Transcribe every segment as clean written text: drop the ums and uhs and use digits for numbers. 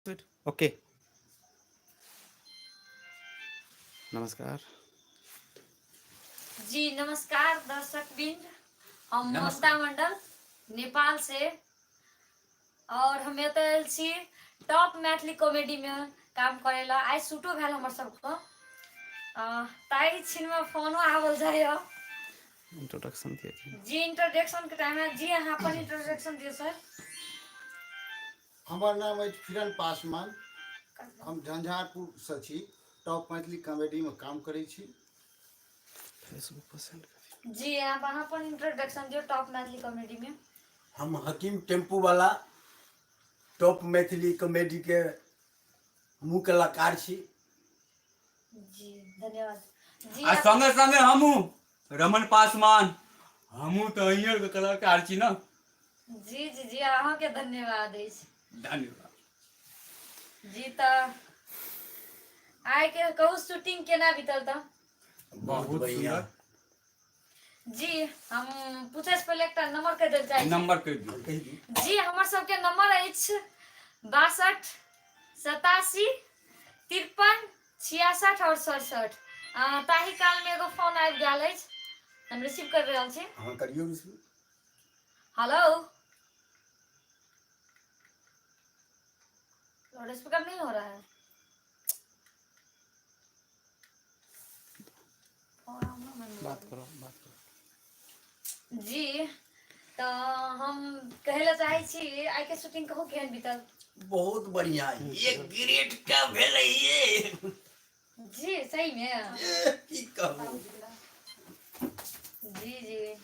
Good. Okay. नमस्कार। जी नमस्कार दर्शक बिंद, हम नमस्कार। ममता मंडल नेपाल से और हम एतल छी टॉप मैथिली कॉमेडी में काम करेला। आई शूटो भेल हमर सबको ताई छिन में फोनो आवल जाय इंट्रोडक्शन दिए जी। इंट्रोडक्शन के टाइम में जी अहाँ अपन इंट्रोडक्शन दियो सर। हमार नाम है फिरन पासवान, हम झंझारपुर से छी। टॉप मैथिली कॉमेडी में काम करे छी। फेसबुक पर सेंड कर जी आप अहाँ अपन इंट्रोडक्शन दियो टॉप मैथिली कॉमेडी में। हम हकीम टेम्पू वाला टॉप मैथिली कॉमेडी के मुँह कलाकार छी। जी धन्यवाद जी। आ संगे संगे हमू रमन पासवान हमू तो अहियर के कलाकार छी ना। जी जी जी अहाँ के धन्यवाद अछि। धन्यवाद जी त आइ के कहू शूटिंग केना बीतल त? बहुत बढ़िया। जी हम पूछे से पहले एक नंबर कह देल चाहे छी। नंबर कह दियो। जी हमर सबके नंबर अछि 62 87 53 66 और 67। ताही काल में एगो फोन आबि गेल अछि, हम रिसीव कर रहल छी। हाँ करियो रिसीव। हेलो, लाउड स्पीकर नहीं हो रहा है। बात करो। जी तो हम कहले चाहे छी आइ के शूटिंग कहू केहन बीतल? बहुत बढ़िया। ये ग्रेट का भेले ये जी सही में की कहूं। जी जी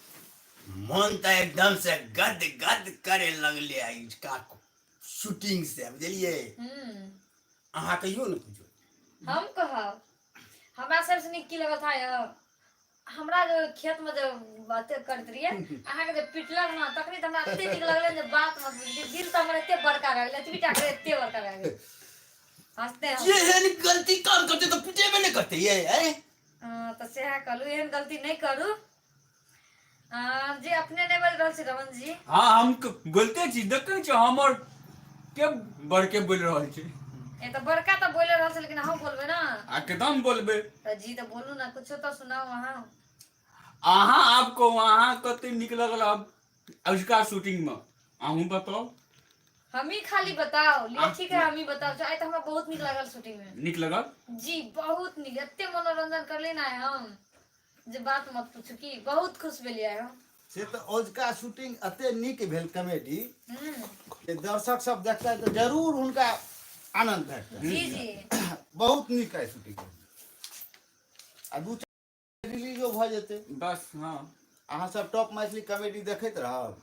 मन तो एकदम से गद गद करे लगले है इसका शूटिंग से, बुझलिए। अहाँ कहियो न कुछो। हम कहब हमरा सबसे नीक की लगल था हमरा जो खेत में जो बातें करत रहिए अहाँ के जो पिटलक ना तखनी त हमरा एते नीक लगले जे बात मत दिल त हमर एते बड़का भए गेल, एतबीटा करे एते बड़का भए गेल। हंसते हम ये गलती काम करते तो पिटेबे नहीं करते ये है। तो सेहा कहलू एहन गलती नहीं करू। जी अपने नहीं बोल रहल छी रमन जी। हाँ हम बोलते छी, देखे छी हमर के बड़के बोल रहल छी। ए तो बड़का तो बोले रहल छी लेकिन हम बोलबे ना। एकदम बोलबे तो जी तो बोलू ना, कुछ तो सुनाओ अहाँ। अहाँ आपको वहाँ कते निक लगल अब उसका शूटिंग में अहूँ बताओ। हम ही खाली बताओ लिए ठीक है, हम ही बताओ। आई तो हमरा बहुत निक लागल शूटिंग में। निक लगल जी बहुत निक, एते मनोरंजन कर लेना है हम जे बात मत पूछू की बहुत खुश भेलिए हम। से तो ओजका शूटिंग अते निक भेल कॉमेडी के दर्शक सब देखता तो जरूर उनका आनंद भेटता। जी जी बहुत निक है शूटिंग। आ दू चार रिलीजो भ जेते। बस। हाँ अहाँ सब टॉप मैथिली कॉमेडी देखैत रहब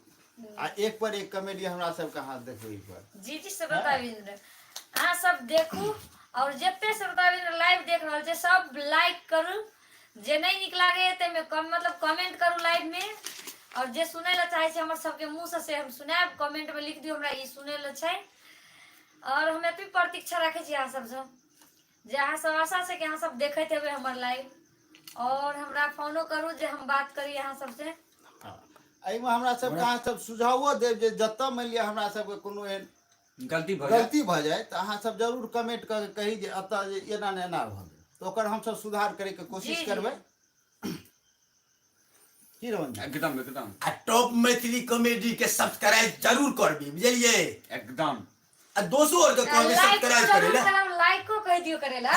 आ एक पर एक कॉमेडी हमरा सब के हाथ देखबै पर। जी जी श्रोताबिंद अहाँ सब देखू और जते श्रोताबिंद लाइव देख रहल छै सब लाइक करू। जे नहीं निक लागे ते में मतलब कमेंट करू लाइव में। और जे सुने ला चाहे छै हमर सबके मुंह से हम सुनाब, कमेंट में लिख दियो हमरा ई सुने ला छै। और हम एतबी प्रतीक्षा राखे छी अहाँ सब से जे अहाँ सब आशा से कि अहाँ सब देखैत हेबै हमर लाइव और हमरा फोनो करू जे हम बात करी अहाँ सब से। एहिमे हमरा सबके अहाँ सब सुझावो देब जे जतऽ मानि लिअ हमरा सबके कोनो एहन गलती भऽ जाए तऽ अहाँ सब जरूर कमेंट कऽ के कही जे एतऽ जे एना ने एना भऽ गेल तऽ ओकर हमसब सुधार करे के कोशिश करबै। की रमन जी? एकदम एकदम आ टॉप मैथिली कॉमेडी के सब्सक्राइब जरूर करबी, बुझलिए। एकदम आ दोस्तों और के कहबे सब्सक्राइब करे ला। लाइको कह दियो करेला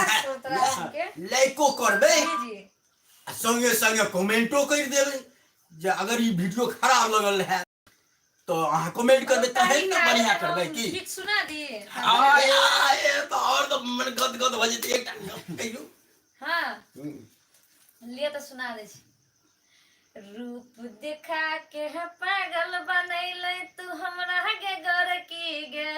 के लाइको करबे जी जी। आ संगे संगे कमेंटो कर देबे जे अगर ई वीडियो खराब लगल है तो अहाँ कमेंट करबे तहन ना बढ़िया करबे की। गीत सुना दी। आए तो और तो मन गद गद भ जेते एकटा कहियो। हां लिए तो सुना दे छी। रूप दिखा के है पागल बनैले तू हमरा के गोर की गे,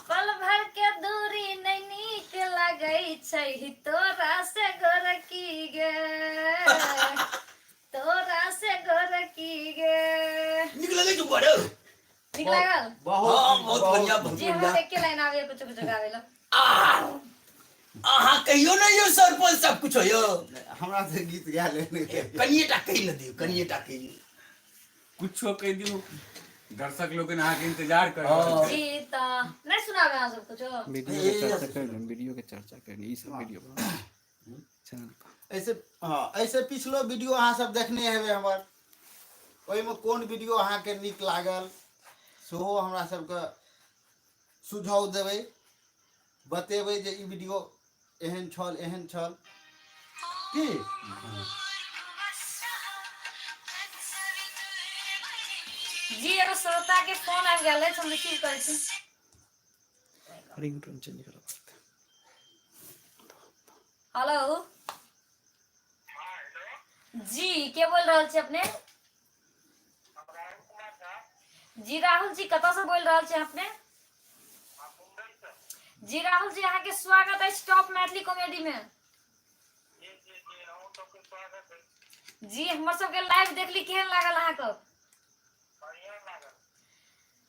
पल भर के दूरी नहीं नीक लगै छै तोरा से गोर की गे, तोरा से गोर की गे। निक लगे जो बड़ो निक लागल बहुत बढ़िया बहुत जी। हम बढ़िया। एक के लाइन आवे कुछ कुछ गावे ला। अहाँ कहियो ना यो सरपंच सब कुछ यो हमरा से गीत गा ले कनिएटा कहि न दियो, कनिएटा कहि कुछो कह दियो। दर्शक लोग अहाँ के इंतजार कर हाँ। रहल छै। जी तो नहीं सुना अहाँ सब कुछ वीडियो के चर्चा कर लें, वीडियो के चर्चा कर लें, ई सब वीडियो बनाओ चैनल पर। ऐसे हाँ ऐसे पिछलो वीडियो अहाँ सब देखने हेबै हमर, ओहिमे कोन वीडियो अहाँके नीक लागल सेहो हमरा सबके सुझाव देबै, बतेबै जे ई वीडियो एहन छल की। जी एगो श्रोता के फोन आबि गेल अछि, हम रिसीव करै छी। रिंगटोन चेंज करऽ पड़तै। हेलो जी के बोल रहल छी अपने? जी राहुल जी कतऽ से बोल रहल छी अपने? जी राहुल जी अहाँ के स्वागत अछि टॉप मैथिली कॉमेडी में। जी हमर सबके लाइव देखली, केहन लागल अहाँके?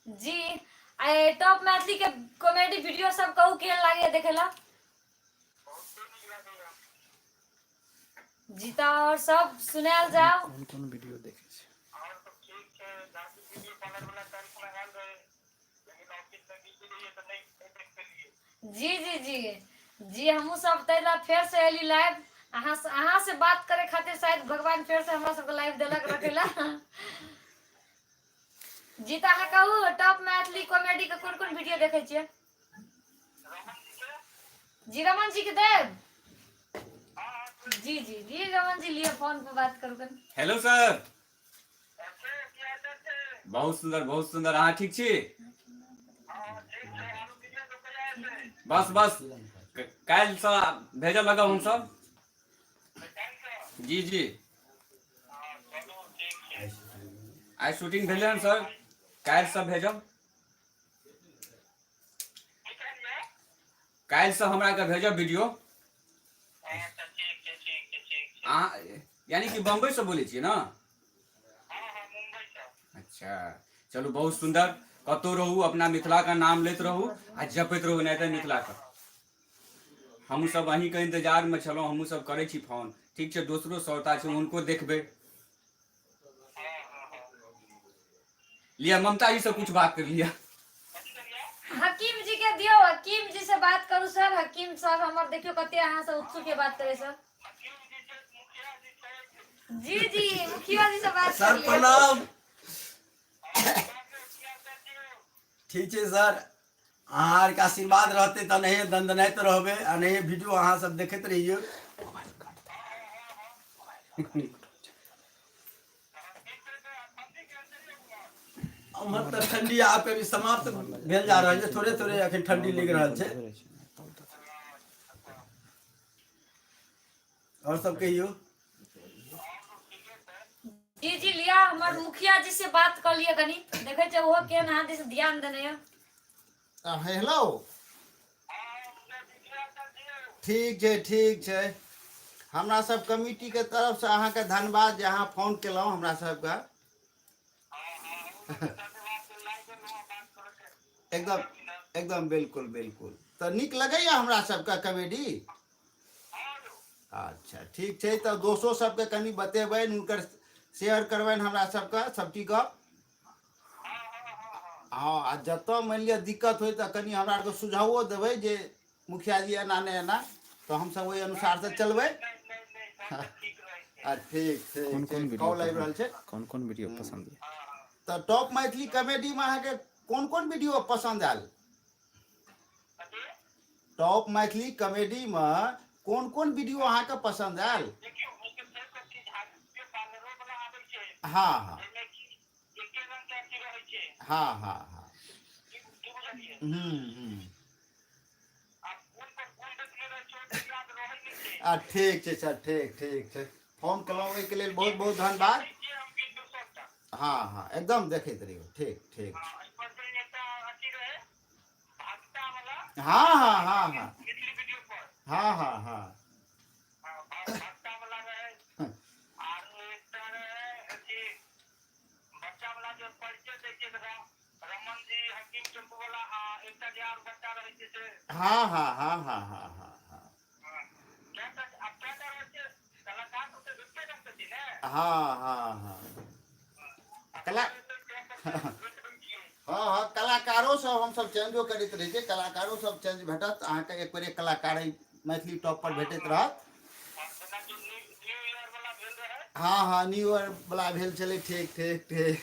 जी आइ टॉप मैथिली के कॉमेडी वीडियो सब कहू केहन लागैए देखेला? जी तो और सब सुनायल जाओ। कौन कौन वीडियो देखे छी? जी जी जी जी हमहू सब तैला फेर से एली लाइव, अहाँ से बात करे खातिर शायद भगवान फेर से हमरा सबके लाइव देलक रखेला। जी तो अहाँ कहू टॉप मैथिली कॉमेडी के कोन कोन वीडियो देखे छियै? जी रमन जी के देव। जी जी जी रमन जी लिए फोन पे बात करू कन। Hello sir. बहुत सुंदर अहाँ ठीक छी? बस बस काल्हि से भेजऽ लगब हम सब। जी जी आइ शूटिंग भेलै हन सर, काल्हि से भेजब। काल्हि से हमरा के भेजब वीडियो। अहाँ यानी कि बम्बई से बोलै छियै ना? अच्छा चलू बहुत सुंदर, कतौ रहू अपना मिथिला का नाम लेत रहू आ जपैत रहू नहीं तो मिथिला का। हमहूँ सब अहीं के इंतजार में छलहुँ, हमहूँ सब करै छी फोन। ठीक छै दोसरो श्रोता छै उनको देखबै। लिया ममता जी से कुछ बात कर लिया। हकीम जी के दियो, हकीम जी से बात करू सर। हकीम सर हमर देखियो कते अहाँ से उत्सुक के बात करे सर। जी जी मुखिया जी से बात कर सर लिया। प्रणाम। ठीक छै सर, अहाँ आर के आशीर्वाद रहते तो नहीं दंदनाइत रहबे आ नहीं वीडियो अहाँ सब देखते रहिए। हमर तो ठंडी आप कभी समाप्त भेल जा रहल छै, थोड़े थोड़े अखन ठंडी लग रहल छै। और सब कहियो। जी जी लिया हमर मुखिया जी से बात कर लिया कनी, देखे छै ओहो केहन अहाँ दिस ध्यान देने है। हेलो ठीक छै। हमरा सब कमिटी के तरफ से अहाँ के धन्यवाद जे अहाँ फोन केलहुँ हमरा सबके। एकदम बिल्कुल तो नीक लगैया हमरा सबके कॉमेडी। अच्छा ठीक छै तो दोस्तों सबके कनी बतेबनि, हुनकर शेयर करबनि हमरा सबके सब चीज गप। हाँ आ जतऽ मानि लिअ दिक्कत होय तऽ कनी हमरा आरके सुझावो देबै जे मुखिया जी एना नहि एना, तो हमसब ओहि अनुसार से चलबै। ठीक कॉल आबि रहल छै। कौन वीडियो पसंद है? तो टॉप मैथिली कॉमेडी में अहाँके कोन वीडियो पसंद आयल? टॉप मैथिली कॉमेडी में कोन वीडियो अहाँके पसंद आयल? हाँ ठीक छै सर, ठीक छै। फोन केलहुँ ओहिके लेल बहुत बहुत धन्यवाद। हाँ एकदम देखैत रहियो। ठीक हाँ हाँ कला हाँ हाँ कलाकारों सब हम सब चेंजो करते रहे छे, कलाकारों सब चेंज भेटत अहाँके एक बेर एक कलाकार मैथिली टॉप पर भेटैत रहत। हाँ हाँ न्यू ईयर वाला भेल छलै, ठीक ठीक ठीक।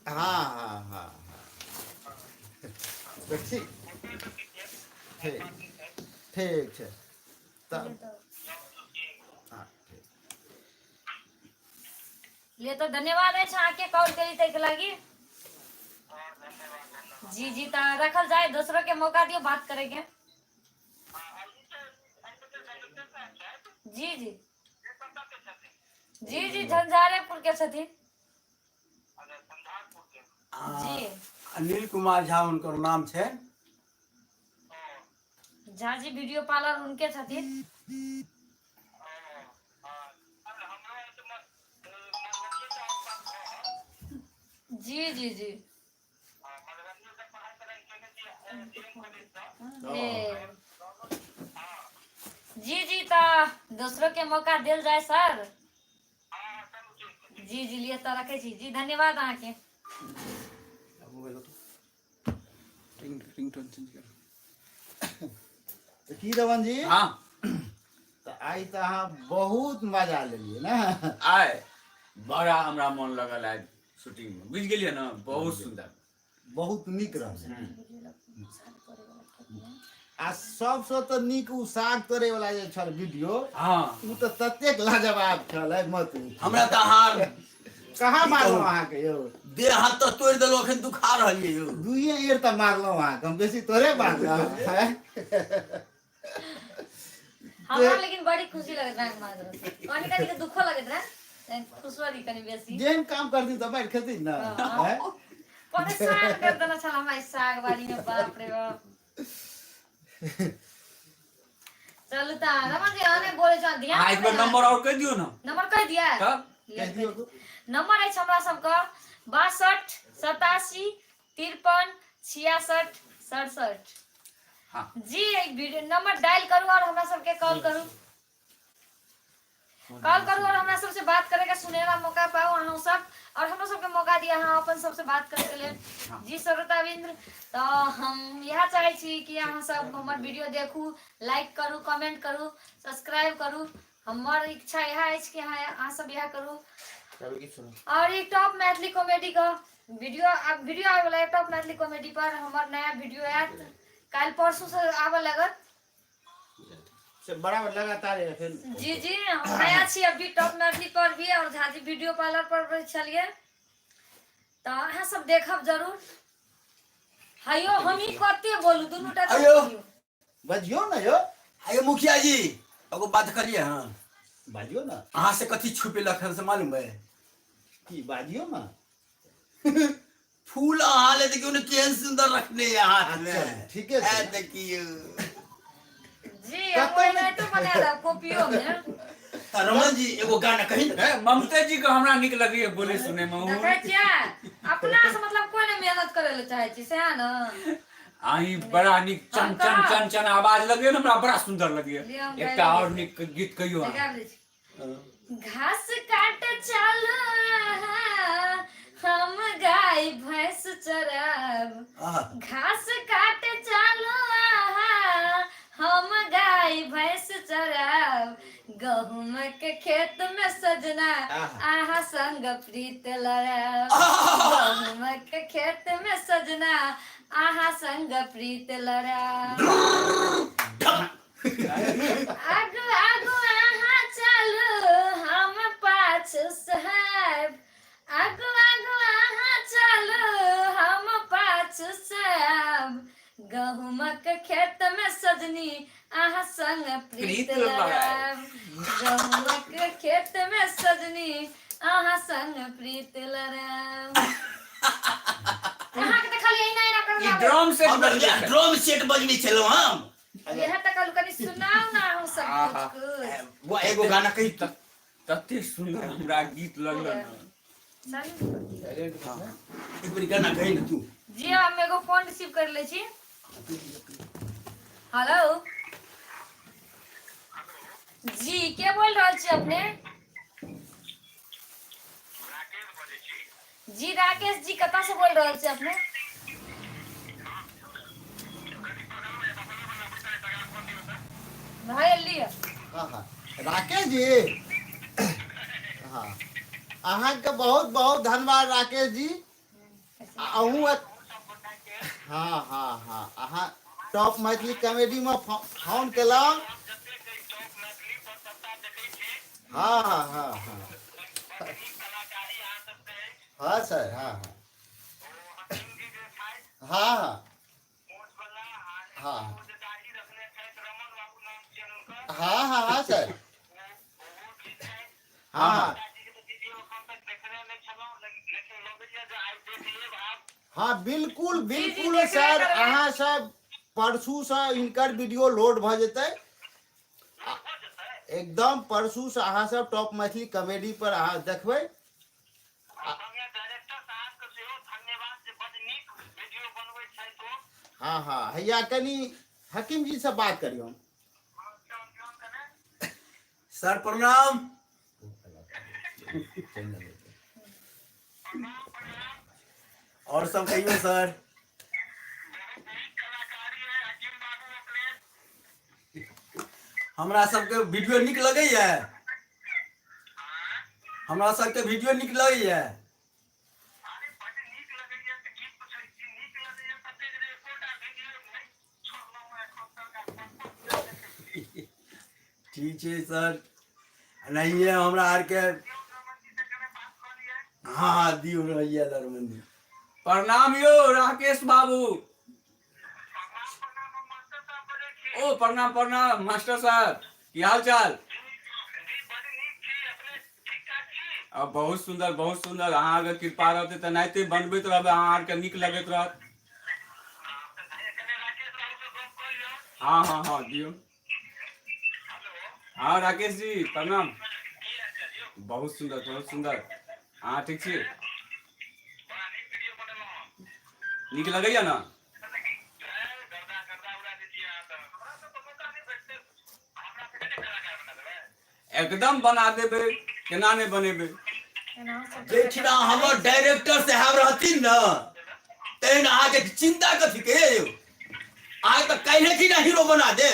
हाँ हाँ हाँ हाँ तो ठीक ठीक ठीक छै तब हाँ ठीक। लिए तो धन्यवाद है आके कॉल करी तक लगी। जी जी तो रखल जाए, दूसरों के मौका दियो बात करेंगे। जी जी जी जी झंझारेपुर के छथिन। जी अनिल कुमार झा उनकर नाम छै। झा जी वीडियो पार्लर उनके छथिन। जी जी जी ए, जी जी तो दूसरों के मौका दिल जाए सर। जी जी लिए तो रखे छी जी, धन्यवाद अहाँ के। रिंगटोन चेंज कर। तो की रमन जी हाँ तो आई तो अहाँ बहुत मजा लेलिए ना। आय बड़ा हमरा मन लगल है शूटिंग में, बुझ गेलिए ना, बहुत सुंदर। बहुत नीक रहलै। आ सबसे तो नीक उ साग तोड़े वाला जे छल वीडियो, हाँ उ तो ततेक लाजवाब छल है मत पूछू। हमरा तो हार कहाँ मारलहुँ अहाँके यौ? देह हाथ तो तोड़ देलो, अखन दुखा रहलिए यौ। दुइये एड़ तऽ मारलहुँ अहाँके, हम बेसी तोरे मारलहुँ हैं? हमरा लेकिन बड़ी खुशी लगत रहा मार दो कनी कनी के दुखो लगत रहा, खुशवारी कनी बेसी जेहन काम करती तऽ बैठ खेती ना हाँ। हैं? परेशान कर देना छल हमारी साग बाड़ी में, बाप रे बाप। चलू ता रमन जी आने बोले छ ध्यान हाँ एक बार नंबर और कह दियो ना नंबर कह दिया तब। कह दियौ तो। नंबर है हमरा सबका 62 87 53 66 67। हाँ जी एक वीडियो नंबर डायल करू और हमरा सबके कॉल करू, कॉल करू और हमरा सबसे बात करे के सुनेला मौका पाओ अहाँ सब, और हमरा सबके मौका दिया अहाँ अपन सबसे बात करे के लेल। जी श्रोताविंद्र तो हम यह चाहे छी कि अहाँ सब हमर वीडियो देखू, लाइक करू, कमेंट करू, सब्सक्राइब करू। हमर इच्छा यह है कि अहाँ सब यह करू। और एक टॉप मैथिली कॉमेडी का वीडियो अब वीडियो आवे वाला है, टॉप मैथिली कॉमेडी पर हमार नया वीडियो आयत कल परसों से आवे लगत। से बराबर लगातार है फिर। जी जी हम नया छी अभी टॉप मैथिली पर भी और झाजी वीडियो पार्लर पर भी चलिए, तो अहाँ सब देखब जरूर। हायो हम ही कते बोलू दुनू टा अयो। बजियो ना यो, आगे मुखिया जी एगो बात करिए। हाँ बाजियो ना। अहाँ से कथी छुपेलक है से मालूम है? की बाजियो ना। फूल अहाँ ले देखियो ने केहन सुंदर रखने है हाथ में। अच्छा, ठीके छै। है देखियो जी हम नहीं तो बना रहा कॉपियो में। तो रमन जी एगो गाना कही ना। ममता जी को हमरा निक लगे बोले सुने में। देखे छियै अपना से मतलब कोई ने मेहनत करे ले चाहे छी से है ना। आई बड़ा निक चन चन चन चन आवाज लगे ना, हमरा बड़ा सुंदर लगे। एक और निक गीत कहियो अहाँ। लगा लै छी। घास काट चलो हम गाय भैंस चराब, घास काट चलो हम गाय भैंस चराब, गहुम के खेत में सजना आहा संग प्रीत लड़ाब, गहुम के खेत में सजना आहा संग प्रीत लड़ाब, आगू आगू आहा चलो हम पाछू साहब, आगू आगू आहा चलो हम पाछू साहब, गहुमक खेत में सजनी आहा संग प्रीत लड़ाब, गहुमक खेत में सजनी आहा संग प्रीत लड़ाब। अहाँ के त खाली एना एना ई करना ड्रम सेट बज गया। ड्रम सेट बजनी चलो हम। यह त कहलू कनी सुनाओ ना हम सब कुछ वो एगो गाना कही तो। तते सुंदर हमरा गीत लगल ना। चलू एक बार गाना कही ना तू। जी हम एगो फोन रिसीव कर ले छी। हेलो जी के बोल रहल छी अपने? जी राकेश जी कता से बोल रहे थे अपने? भाई लिया हाँ हाँ राकेश जी हाँ अहाँ के बहुत बहुत धन्यवाद राकेश जी। अहूँ हाँ हाँ हाँ अहाँ टॉप मैथिली कॉमेडी में फोन केलहुँ। हाँ हाँ हाँ हाँ हाँ सर हाँ हाँ हाँ हाँ हाँ हाँ हाँ सर हाँ हाँ हाँ बिल्कुल बिल्कुल जी, सर देखबे करबै। अहाँ सब परसू से इनकर वीडियो लोड भ जेतै। एकदम परसू से अहाँ सब टॉप मैथिली कॉमेडी पर अहाँ देखबै। हाँ हाँ हैया कनी हकीम जी से बात करियौ। सर प्रणाम। और सब कहियो सर। हमरा सबके वीडियो नीक लगैया। हमरा सबके वीडियो नीक लगैया। ठीक है सर नहीं है हमरा आर के। हाँ दियो रहिए दरमंदी। प्रणाम यो राकेश बाबू। ओ प्रणाम प्रणाम मास्टर साहब की हाल चाल? अब बहुत सुंदर अहाँ अगर कृपा रहते तो नाते बनबैत रहबै अहाँ आर के नीक लगैत रहत। हाँ हाँ हाँ दियो। हाँ राकेश जी प्रणाम। बहुत सुंदर हाँ ठीक छी? नीक लगैया ना? एकदम बना देबै केना नहीं बनेबै। जेठिना हमर डायरेक्टर साहब रहथिन न तेहन आगे चिंता कथी के यौ। आगे तो कहीं की ना हीरो बना दे।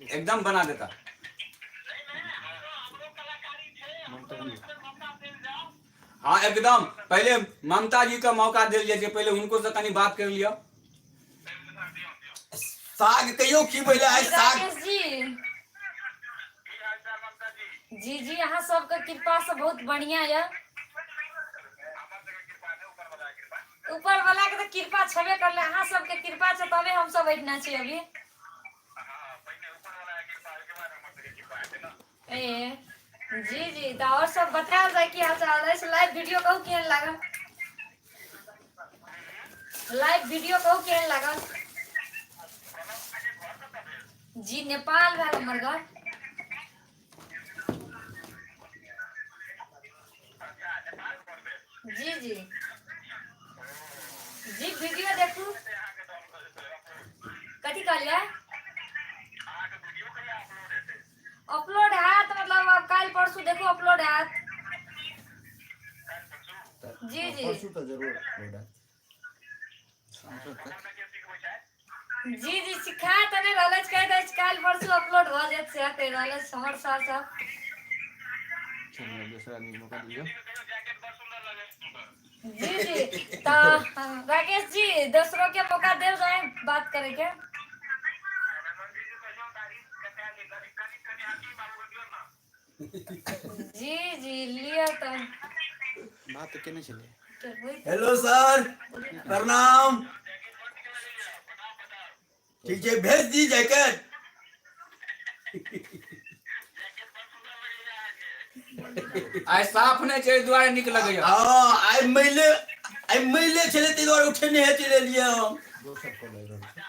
एकदम बना देता। हाँ एकदम पहले ममता जी का मौका दिल जाए पहले उनको से कनी बात कर लिया। साग कहियो की बोले है साग। राकेश जी जी यहाँ सबके कृपा से बहुत बढ़िया है। ऊपर वाला के तो कृपा छबे करले अहाँ सबके कृपा से तबे हम सब बैठना छी अभी। ए जी जी तो और सब बताओ जाए की हाल चाल है। लाइव वीडियो कहू केहन लागल? लाइव वीडियो कहू केहन लागल? जी नेपाल भेल हमर घर। जी जी जी वीडियो देखू। कथी कहलिए? अपलोड है तो मतलब अब कल परसों देखो अपलोड है। जी जी परसू तो जरूर अपलोड है। जी जी सिखा तो नहीं रहल कह दे कल परसों अपलोड हो जात से कह रहल हमर सर सब। चलो दूसरा आदमी मौका दियो। जी जी तो राकेश जी दूसरों के मौका दे जाए बात करे के। जी जी लिया तो बात केने चले। हेलो सर प्रणाम। ठीक है भेज दी जैकेट। आइ साफ नहीं छै दुआरे निक लगैया। हाँ आई मैले चले ते द्वारा उठे नहीं है चले लिए हम। दोसर को ले रहल छै।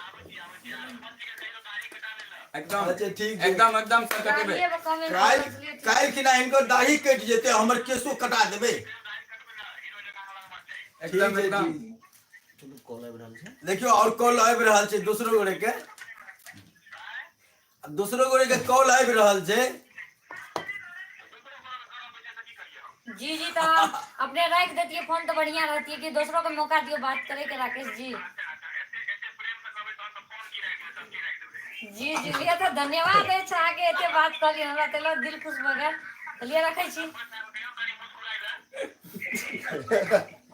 एकदम अच्छा ठीक है। एकदम सर कटेबे। काल कि ना इनको दाढ़ी कट जेते हमर केसो कटा देबे। एकदम चलू कॉल आबि रहल छै। देखियो और कॉल आबि रहल छै दूसरो गोरे के। दूसरो गोरे के कॉल आबि रहल छै। जी जी, तो अपने रख देती है फोन तो बढ़िया रहती है कि दूसरों को मौका दियो बात करे के। राकेश जी जी जी लिया तो धन्यवाद है अच्छा आगे एते बात कर लिया हमरा तेला दिल खुश भ गेल। तो लिया रखे छी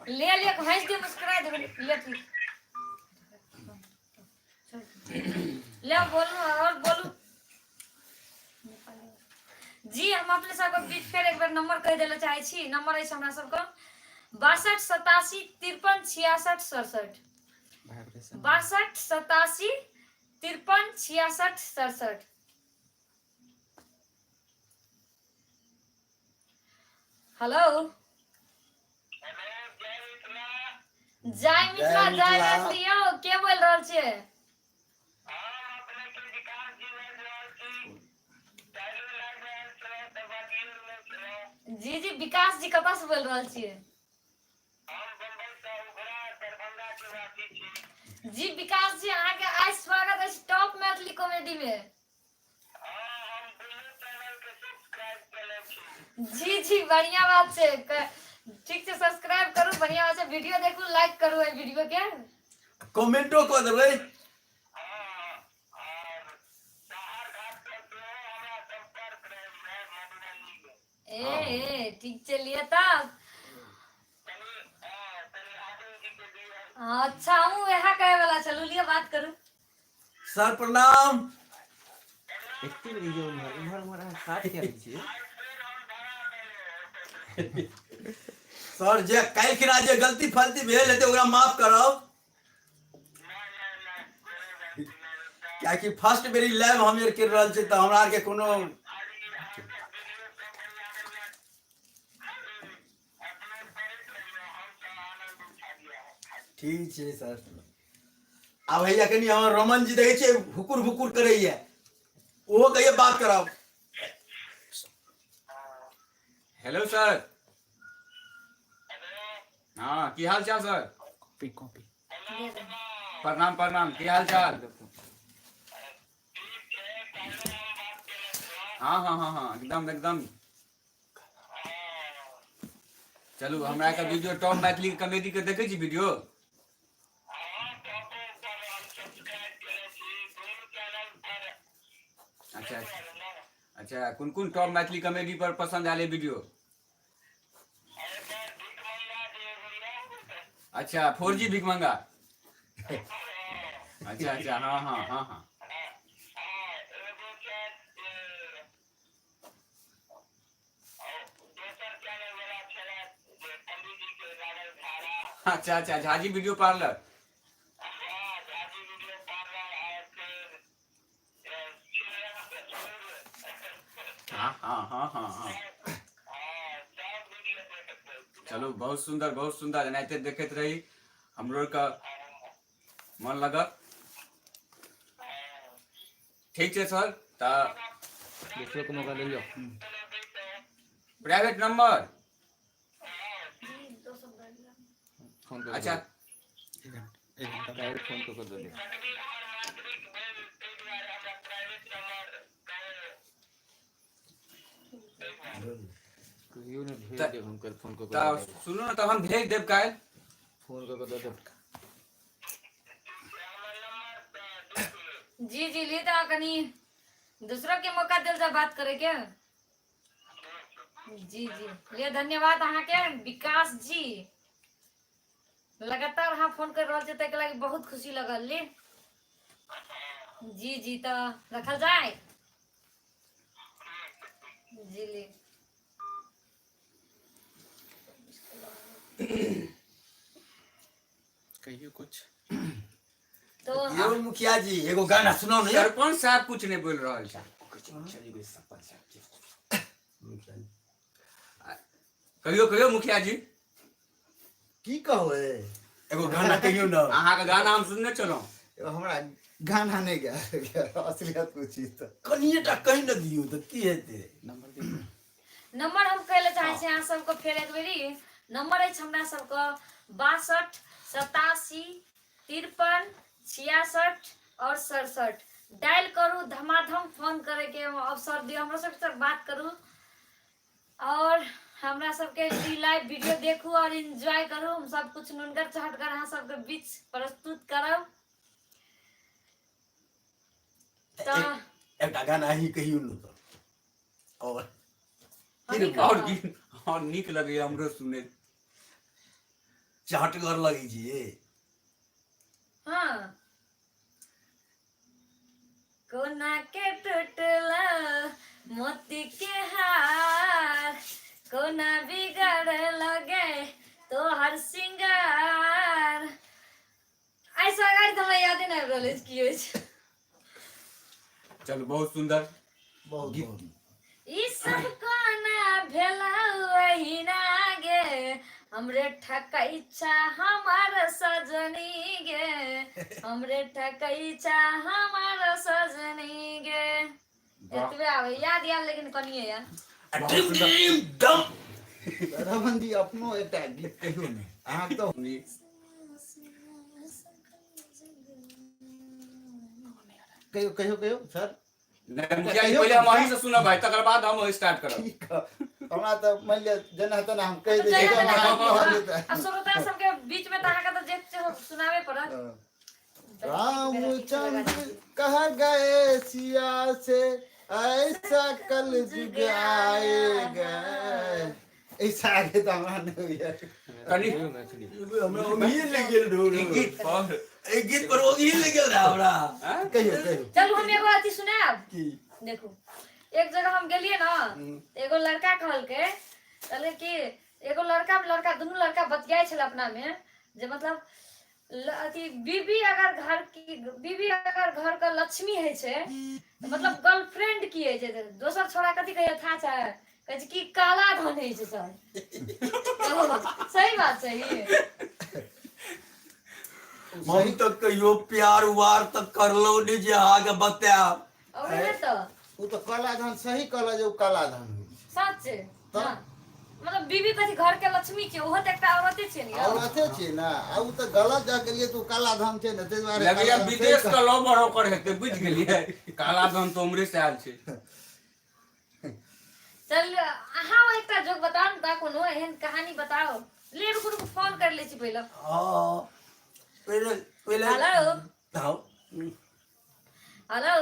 ले लिया हंस दे मुस्कुरा दे ले ठीक ले बोलू और बोलू जी। हम अपने सबके बीच फिर एक बार नंबर कह देले चाहे छी। नंबर है हमरा सबके 62 87 53 66 67 62 87 53 66 67। हेलो जय मिथिला जय मैथिली यौ के बोल रहल छियै? जी जी विकास जी कतऽ से बोल रहल छियै? जी विकास जी अहाँ के आज स्वागत है टॉप मैथिली कॉमेडी में। जी जी बढ़िया बात छै ठीक छै सब्सक्राइब करू बढ़िया बात छै वीडियो देखू लाइक करू है वीडियो के कमेंटो कर देबै। ए ठीक चलिए तब अच्छा हूँ यहाँ कहे वाला चलू लिए बात करू। सर प्रणाम। एते वीडियो इमहर उमहर काट के दै छियै। सर जे काल्हि खिना जे गलती फलती भेल हेतै ओकरा माफ करब। कियाकि फर्स्ट बेरी लाइव हम कर रहल छी तऽ हमरा आरके कोनो ठीक छै सर। आब भैया कनी हमर रमन जी देखै छियै हुकुर हुकुर करैया ओहो कहिए बात करब। Hello sir. हाँ की हाल चाल सर? कॉपी कॉपी प्रणाम प्रणाम की हाल चाल? हाँ हाँ हाँ हाँ एकदम एकदम। चलू हमरा के वीडियो टॉप मैथिली कॉमेडी के देखे छी वीडियो। अच्छा अच्छा कौन टॉप मैथिली कॉमेडी पर पसंद आले वीडियो? अच्छा 4G भिखमंगा। अच्छा अच्छा हाँ हाँ हाँ हाँ अच्छा अच्छा झाजी वीडियो पार्लर। हाँ हाँ हाँ हाँ हाँ चलो बहुत सुंदर एनाहिते देखते रही हमरो का मन लगत। ठीक है सर ता दूसरों को मौका ले लियो। प्राइवेट नंबर फोन कर अच्छा एक घंटा डायरेक्ट फोन कर दो दे। कहियो ने भेज दे हम कर फोन ता कर सुनो ना तो हम भेज देब काल फोन कर दो दे। जी जी लिए तो कनी दूसरों के मौका दिल जा बात करे के। जी जी लिए धन्यवाद अहाँ के विकास जी लगातार हाँ फोन कर रहल छै तै के लागि बहुत खुशी लगल ली। जी जी तो रखल जाए। जी ली कहियो कुछ तो यो मुखिया जी एगो गाना सुनाओ ना। सरपंच साहब कुछ नहीं बोल रहा है। कहियो कहियो मुखिया जी की कहो एगो गाना कहियो ना। अहाँ का गाना हम सुनने चलो। हमरा गाना नहीं गया असलियत पूछी तो कनिएटा कहि न दियौ तऽ की हेतै। नंबर दे नंबर हम कहले चाहे छी अहाँ सबको फेर एक बेरी नंबर है हमरा सबको 62 87 53 66 और 67 डायल करू धमाधम फोन करे के अवसर दियो हमरा सबके साथ बात करू और हमरा सबके लाइव वीडियो देखू और एंजॉय करू। हम सब कुछ नुनगर चहटगर अहाँ सबके बीच प्रस्तुत करब। तो एक गाना ही कहियो न तो और हमही और कहब। गीत और नीक लगे हमरो सुने। चहटगर लगी जी। हाँ कोना के टूटला मोती के हार, कोना बिगड़ लगे तो हर सिंगार। ऐसा गाड़ी तो हमरा यादे नहीं रहल अछि की होइ छै। चलो बहुत सुंदर। बहुत गीत। बहुत ई सब कोना भेला वही ना गे, हमरे ठकैचा हमार सजनी गे, हमरे ठकैचा हमार सजनी गे। एतबे आवे याद याद लेकिन कनिए यार। ड्रीम ड्रीम डम। रमन जी अपनो एकटा गीत कहियो ने अहाँ तो कहियो कहियो कहियो सर। नहीं, मुखिया जी पहले हम वहीं से सुनब भाई, तकर बाद हम स्टार्ट करब। ठीक है हमरा तो मान लिया जना तना हम कह दे जगह तो पे अहाँ लगा कहल दियौ। जेतै। अब श्रोता सबके बीच में तो अहाँ के तो जे सुनावे पड़त। रामचंद्र कह गए सिया से ऐसा कल जुग आएगा। ऐसा आगे तो हमरा नहीं हुई कनी हमरा उम्मीद लग गेल ढोल। एक गीत पर एक गीत पर उम्मीद लग गेल रहा हमरा। हैं? कहियो कहियो चल हम एगो अथी सुनाब। की देखो एक जगह हम गेलिए ना, एगो लड़का कहले कि एगो लड़का दोनों लड़का बतियाए छल अपना में जे मतलब अथी बीबी अगर घर का लक्ष्मी है छे तो मतलब गर्लफ्रेंड की है छे। दोसर छोड़ा कथी कहियो था छे कहै छै कि काला धन है छे सर। सही बात छै ई। हम तो कहियो प्यार वार तक करलो नहीं जे आगे बताब। और है तो वो तो काला धान सही कहला जो काला धान हुई सच छै। तो? हाँ। मतलब बीबी कथी घर के लक्ष्मी छै, ओहो त एकटा औरते छै ने। और अथे छे ना आ उ तो गलत जा के लिए तो काला धान छे ना ते दुआरे लगे काला धान विदेश सही का लव बरोकर हेते, बुझ गेलिए। काला धन तो हमरे से आयल छे। चल अहाँ एकटा जोक बताओ ना कोनो एहन कहानी बताओ। ले रुक रुक फोन कर ले छी पहले। हां पहले पहले हेलो हां हेलो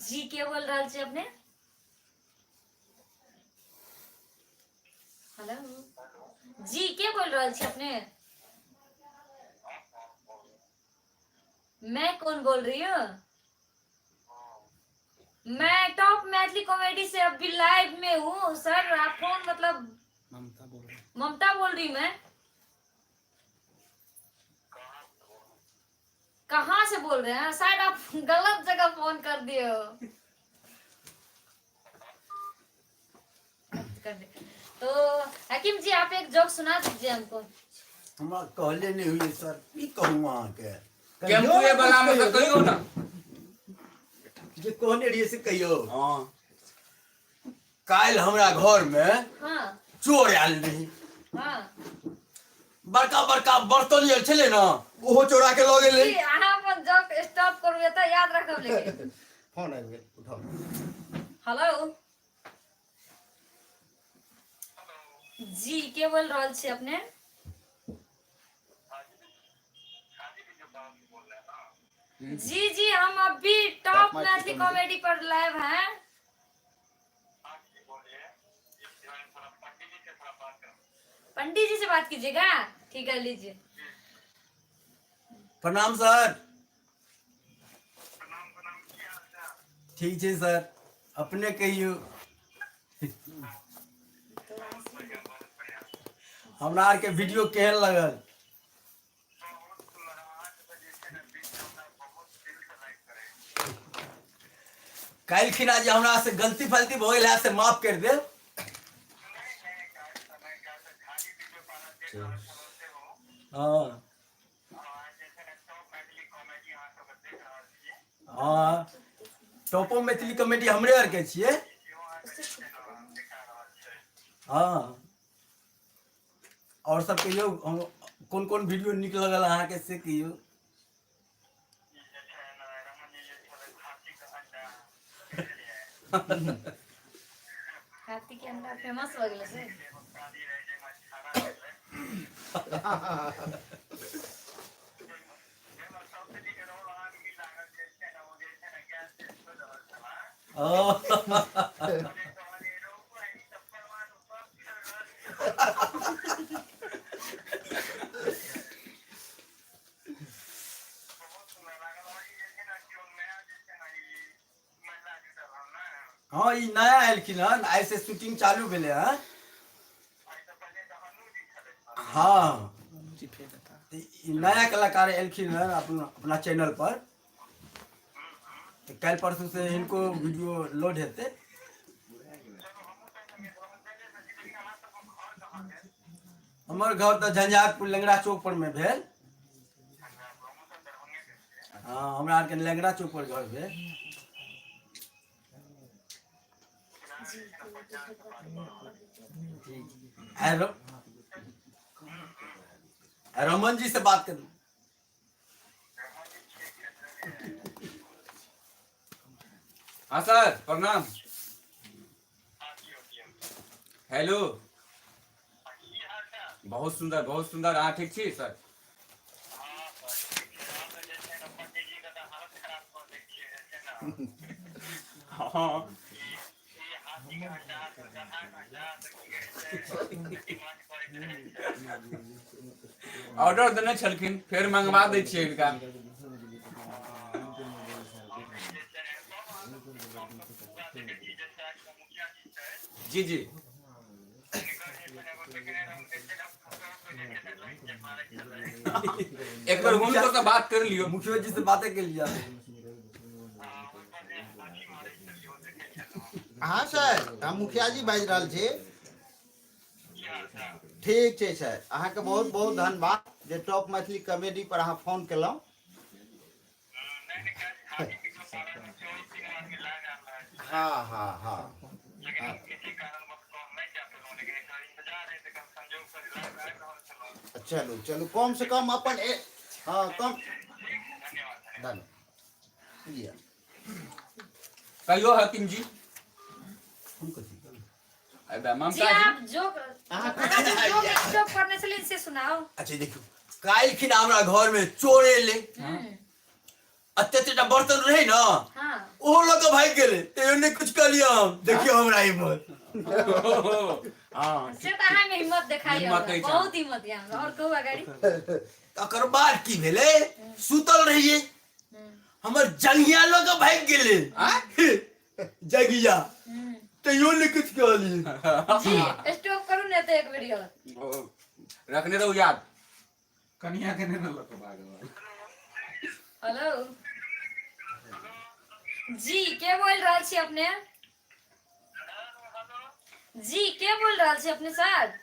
जी के बोल रहल छी अपने? हेलो जी के बोल रहल छी अपने? मैं कौन बोल रही हूँ? मैं टॉप मैथिली कॉमेडी से अभी लाइव में हूँ सर। आप कौन मतलब? ममता बोल रही ममता बोल रही मैं। कहाँ से बोल रहे हैं? शायद आप गलत जगह फोन कर दिए हो। तो हकीम जी आप एक जोक सुना दीजिए हमको। हमरा कहले नहीं हुई सर की कहूं अहाँ के टेम्पुए वाला में से कहियो ना। जे कहने रहिए से कहियो। हां काल हमरा घर में हाँ चोर आयल रही। हाँ बड़का बड़का बर्तन आयल छले ना ओहो चोरा के लऽ गेलै। जी, अहाँ अपन जोक स्टॉप करू तो याद रखब लेकिन। फोन आ गेल उठाओ। हेलो जी के बोल रहल छी अपने? जी जी हम अभी टॉप मैथिली कॉमेडी पर लाइव हैं। पंडित जी से बात कीजिएगा। ठीक है लीजिए। प्रणाम सर। ठीक है सर अपने कहियो। हमरा आर के वीडियो केहन लगल? काल्हि खिना जे हमरा से गलती फलती भइल है से माफ कर दे। हाँ हाँ टॉपो मैथिली कॉमेडी हमरे आर के छिए। हाँ और सब कहियो कौन कौन वीडियो निक लगल अहाँ के से कहियो। हैप्पी के अंडा फेमस हो गेल से हाँ ई नया एलखिन हन ऐसे शूटिंग चालू भेले हन हाँ जी फेर बता ई नया कलाकार एलखिन हन अपना चैनल पर तो कल परसों से इनको वीडियो लोड हेते हमर घर तो झंझारपुर लंगड़ा चौक पर में भेल हाँ हमरा आर के लंगड़ा चौक पर घर भेल रमन जी से बात कर हाँ सर प्रणाम हेलो बहुत सुंदर हाँ ठीक छी सर हाँ ऑर्डर देने छलखिन फेर मंगवा दै छियै इनका जी जी एक बार हुनको से बात कर लियो मुखिया जी से बातें के लिया हाँ सर हम मुखिया जी बाजि रहल छी ठीक छै सर अहाँके बहुत बहुत धन्यवाद जे टॉप मैथिली कॉमेडी पर अहाँ फोन केलहुँ हाँ हाँ हाँ चलू चलू कम से कम अपन हाँ कम धन्यवाद कहियो हकीम जी जी ममता आप जी जो करने चले इनसे सुनाओ अच्छा देखो काल्हि हमरा घर में चोर एले अत्ते बर्तन रहे ना हाँ ओहो लोग के भाग गेले ते ने कुछ कर लिया हम देखियो हमरा हिम्मत हाँ से तो अहाँ में हिम्मत दिखाई हिम्मत है, बहुत हिम्मत है हमरा और कहू अगाड़ी तकर बाद की भेले सुतल रहिए हमर जंगिया लोग के भाग गेले जगिया तैयो ने कुछ कर लिया जी स्टॉप करू ने तो एक वीडियो रखने दो याद कनिया के ने लक भागल हेलो जी के बोल रहल छी अपने जी के बोल रहल छी अपने सर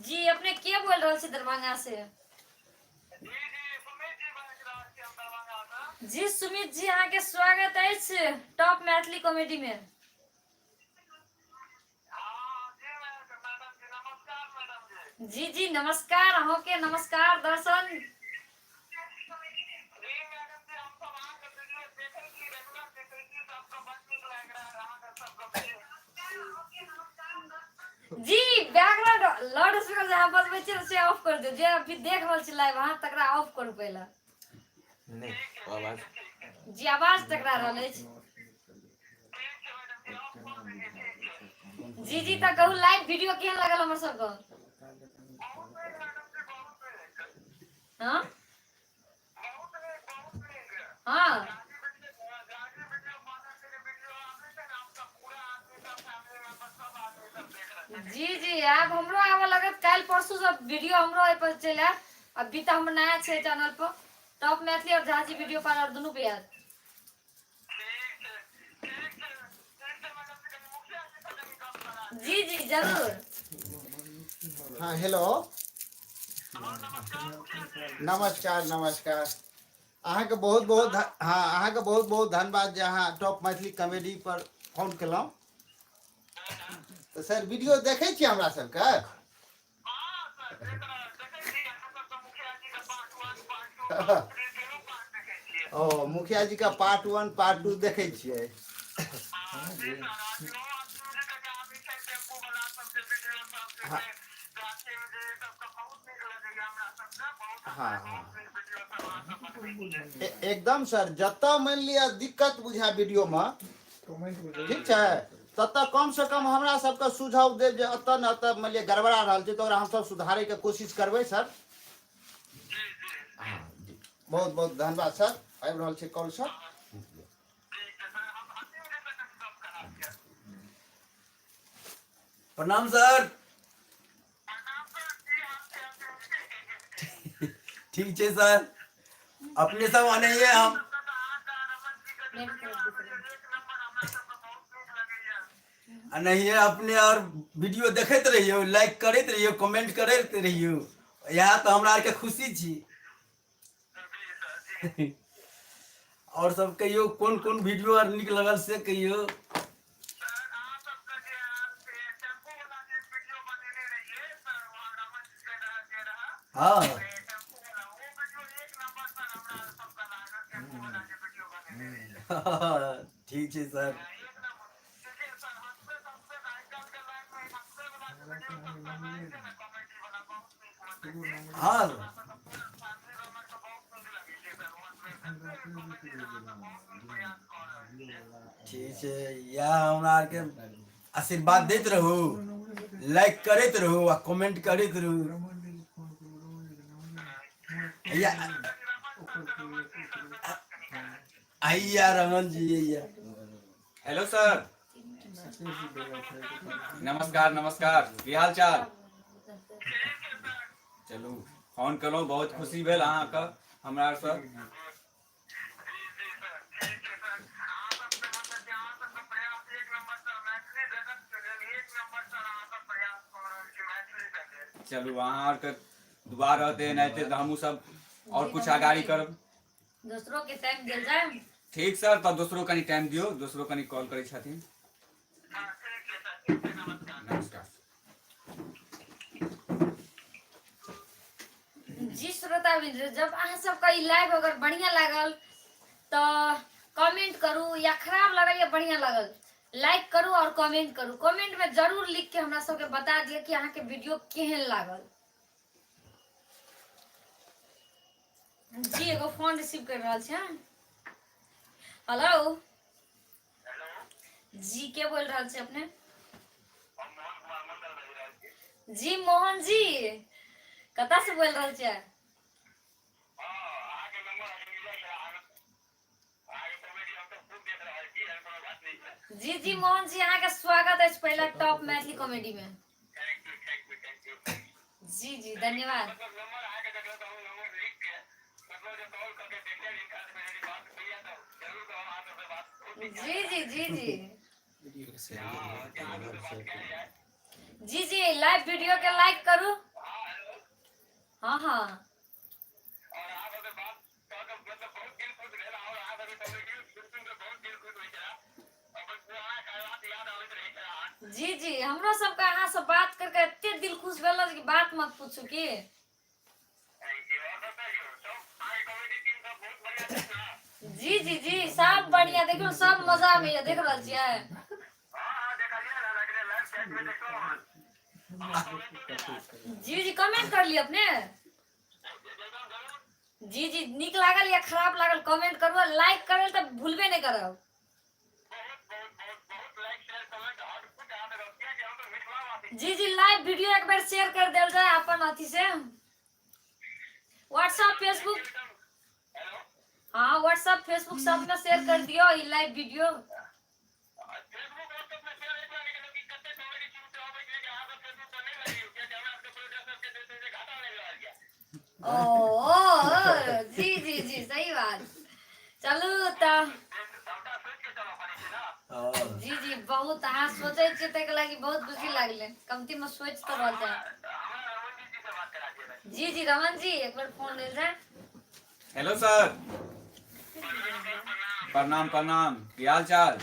जी अपने के बोल रहल छी दरभंगा से जी सुमित जी अहाँ के स्वागत अछि टॉप मैथिली कॉमेडी में जी जी नमस्कार अहों के नमस्कार दर्शन जी बैकग्राउंड लाउड स्पीकर जहाँ बजबै छियै से ऑफ कर दियौ जे अभी देख रहल छी लाइव अहाँ तकरा ऑफ करू पहिले जी आवाज टकरा रहल अछि जी जी तऽ कहू लाइव वीडियो केहन लागल हमर सबके हाँ हाँ जी जी आब हमरो आबऽ लगत काल्हि परसू सब वीडियो हमरो एहि पर चलि आयत अभी तऽ हमर नया छै चैनल पर टॉप मैथिली और झाजी वीडियो पर और दुनू पे आयत जी जी जरूर हाँ हेलो नमस्कार नमस्कार अहाँके बहुत बहुत हाँ अहाँके बहुत बहुत धन्यवाद जे अहाँ टॉप मैथिली कॉमेडी पर फोन केलहुँ तो सर वीडियो देखै छी हमरा सबके ओ मुखिया जी का पार्ट 1 पार्ट 2 देखे छियै। हाँ हाँ एकदम सर, जत मान लिया दिक्कत बुझा वीडियो में ठीक है, तत कम से कम हमरा सबके सुझाव दे जे अत न अत मान लिया गड़बड़ा रहल छै, तो ओकरा हम सब सुधारे के कोशिश करबै सर। हाँ जी, बहुत बहुत धन्यवाद सर। आबि रहल छै कॉल सर। प्रणाम सर। ठीक है सर, अपने सब आने हैं हम। नहीं है अपने और वीडियो देखते रहियो, लाइक करते रहियो, कमेंट करते रहियो, यहाँ तो हमरा के खुशी छी। और सब कहियो कौन कौन वीडियो और निक लगल से कहियो। हाँ ठीक है सर। हाँ ठीक है, या हमरा के आशीर्वाद देते रहो, लाइक करते रहो आ कमेंट करते रहो। या आइया रमन जी आइया। हेलो सर, नमस्कार नमस्कार, की हाल चाल? चलू फोन कलहुँ, बहुत खुशी भेल अहाँके हमरा से। चलू अहाँ आरके दुआ रहते एनाहिते तऽ हमहूँ सब और कुछ आगाड़ी करब। दूसरों के टाइम देल जाए। ठीक सर, तब दोसरो कनि टाइम दियौ, दोसरो कनि कॉल करै छथिन। नमस्कार। जी श्रोता मित्र, जब अहाँ सबका ई लाइव अगर बढ़िया लागल तो कमेंट करू, या खराब लगल या बढ़िया लागल लाइक करू और कमेंट करू। कमेंट में जरूर लिख के हमरा सबके बता दिए कि अहाँ के वीडियो केहन लागल। जी एगो फोन रिसीव कर रहल छै। हेलो जी, के बोल रहल छै अपने? जी मोहन जी, कतऽ से बोल रहल छै? जी जी मोहन जी, अहाँ के स्वागत है पहला टॉप मैथिली कॉमेडी में। जी जी धन्यवाद। जी जी जी जी वीडियो के शेयर जी जी, लाइव वीडियो के लाइक करू। हाँ हाँ जी जी, हमरो सबके अहाँ से बात करके एते दिल खुश भेल कि बात मत पूछू की। जी जी जी, सब बढ़िया, देखो सब मजा में देख रहल छियै। जी जी कमेंट कर लिया अपने। जी जी, निक लागल या खराब लागल कमेंट करू, लाइक करल तो भूलबे नहीं करब। जी जी, लाइव वीडियो एक बार शेयर कर देल जाए अपन अथी से, व्हाट्सएप फेसबुक। हाँ व्हाट्सएप फेसबुक सब में शेयर कर दियो ई लाइव वीडियो। ओ जी जी जी, सही बात। चलू तो जी जी, बहुत अहाँ सोचे छियै तै के लागी बहुत खुशी लागले, कमती में सोच तो रहल जाए। जी जी रमन जी, एक बार फोन ले जाए। हेलो सर, प्रणाम प्रणाम, की हाल चाल?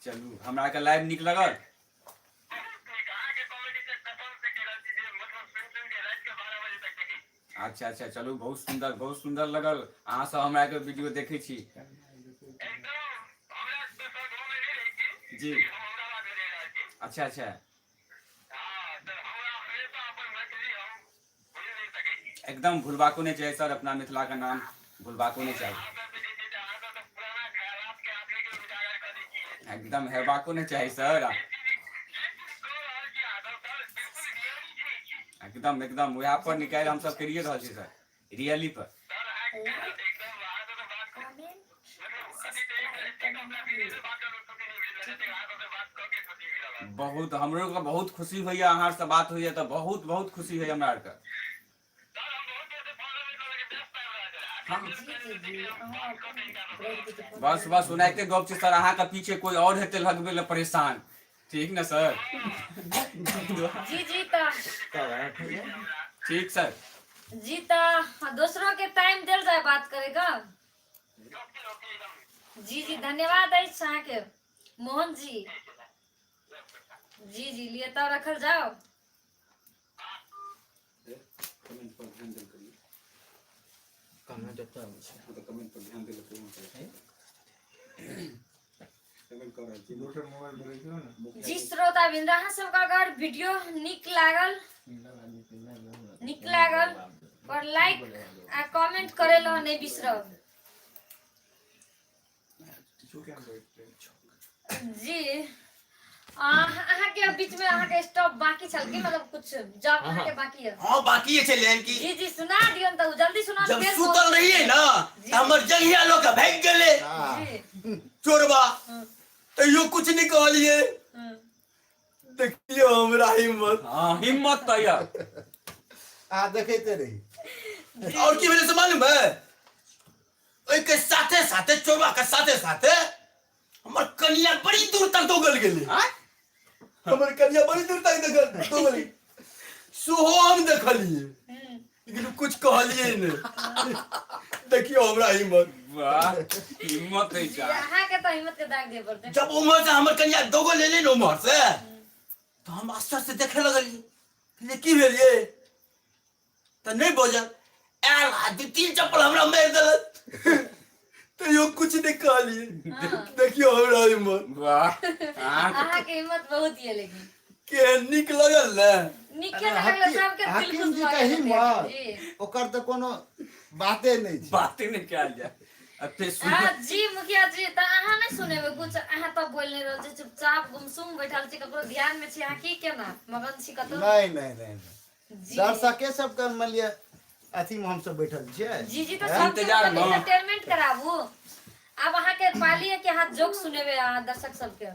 चलू हमरा के लाइव नीक लगल। अच्छा अच्छा चलू बहुत सुंदर लगल अहाँ सब हमरा के वीडियो देखे छी जी अच्छा अच्छा एकदम भूलबाको नहीं चाहिए सर अपना मिथिला का नाम भूलबाको नहीं चाहिए एकदम हेबाको नहीं चाहिए सर एकदम एकदम वहाँ पर निकाल हम सब करिए रहा छी सर रियली पर बहुत हमरो का बहुत खुशी हुई अहाँ से बात हुई तो बहुत बहुत खुशी हुई हमरा आर के बस बस सुनाइते गप छै सर अहाँ के पीछे कोई और हेते लगबे ले परेशान ठीक ना सर जी जी तो ठीक सर जी तो दूसरों के टाइम दिल जाए बात करेगा जी जी धन्यवाद है अहाँ के मोहन जी जी जी लिए तो रखल जाओ कमेंट पर ध्यान देल करिए कमेंट पर ध्यान देल करिए कमेंट कर रहल छी दोसर मोबाइल में देखियो ना जी श्रोता बिंदा अहाँ सबका अगर वीडियो निक लागल और लाइक आ कमेंट करे लो नहीं बिसरब जी अहाँ के बीच में अहाँ के स्टॉप बाकी चल के मतलब कुछ जॉब अहाँ के बाकी है हां बाकी है लेन की जी जी सुना दियो तो जल्दी सुना जब सुतल रहिए ना हमर जंगिया लोग भाग गेले जी चोरबा तो यो कुछ नहीं कहलिए देखियो हमरा हिम्मत हां हिम्मत तो या आ देखते रही और की भेले से मालूम है ओइ के साथे साथे चोरबा के साथे साथे हमर कन्या बड़ी दूर तक दौगल गेले हमर कन्या बड़ी दूर तक दौगल सुहो हम देखलिए लेकिन कुछ कहलिए नहीं देखियो हमरा हिम्मत वाह हिम्मत है जा अहाँ के तो हिम्मत के दाग दे पड़ते जब उमर से हमर कन्या दौगल लेले न उमर से तो हम आश्चर्य से देखे लगलिए की भेलिए तो नहीं बोझल आल हाथ तीन चप्पल हमरा मार देलक तो यो कुछ नहीं कहलिए देखियो हमरा हिम्मत वाह अहाँ के हिम्मत बहुत है लेकिन के निक लगल ना निके लगल सबके दिल हाकिम खुश जी भऽ का गेल हिम्मत जी ओकर तो कोनो बाते नहीं छै बातें नहीं क्या जाए अते सुन जी मुखिया जी त अहाँ नहीं सुनेबे कुछ अहाँ तो बोल नहीं रहल छी चुपचाप गुमसुम बैठल छी ककरो ध्यान में छी अहाँ की केना मगन छी कतो नहीं जी दर्शके सब के मान लिया अथी में हम सब बैठल छियै जी जी तो हैं? सबके इंतजार में। एंटरटेनमेंट कराबू अब अहाँ के पाली है कि हाथ जोक सुनेबे अहाँ दर्शक सबके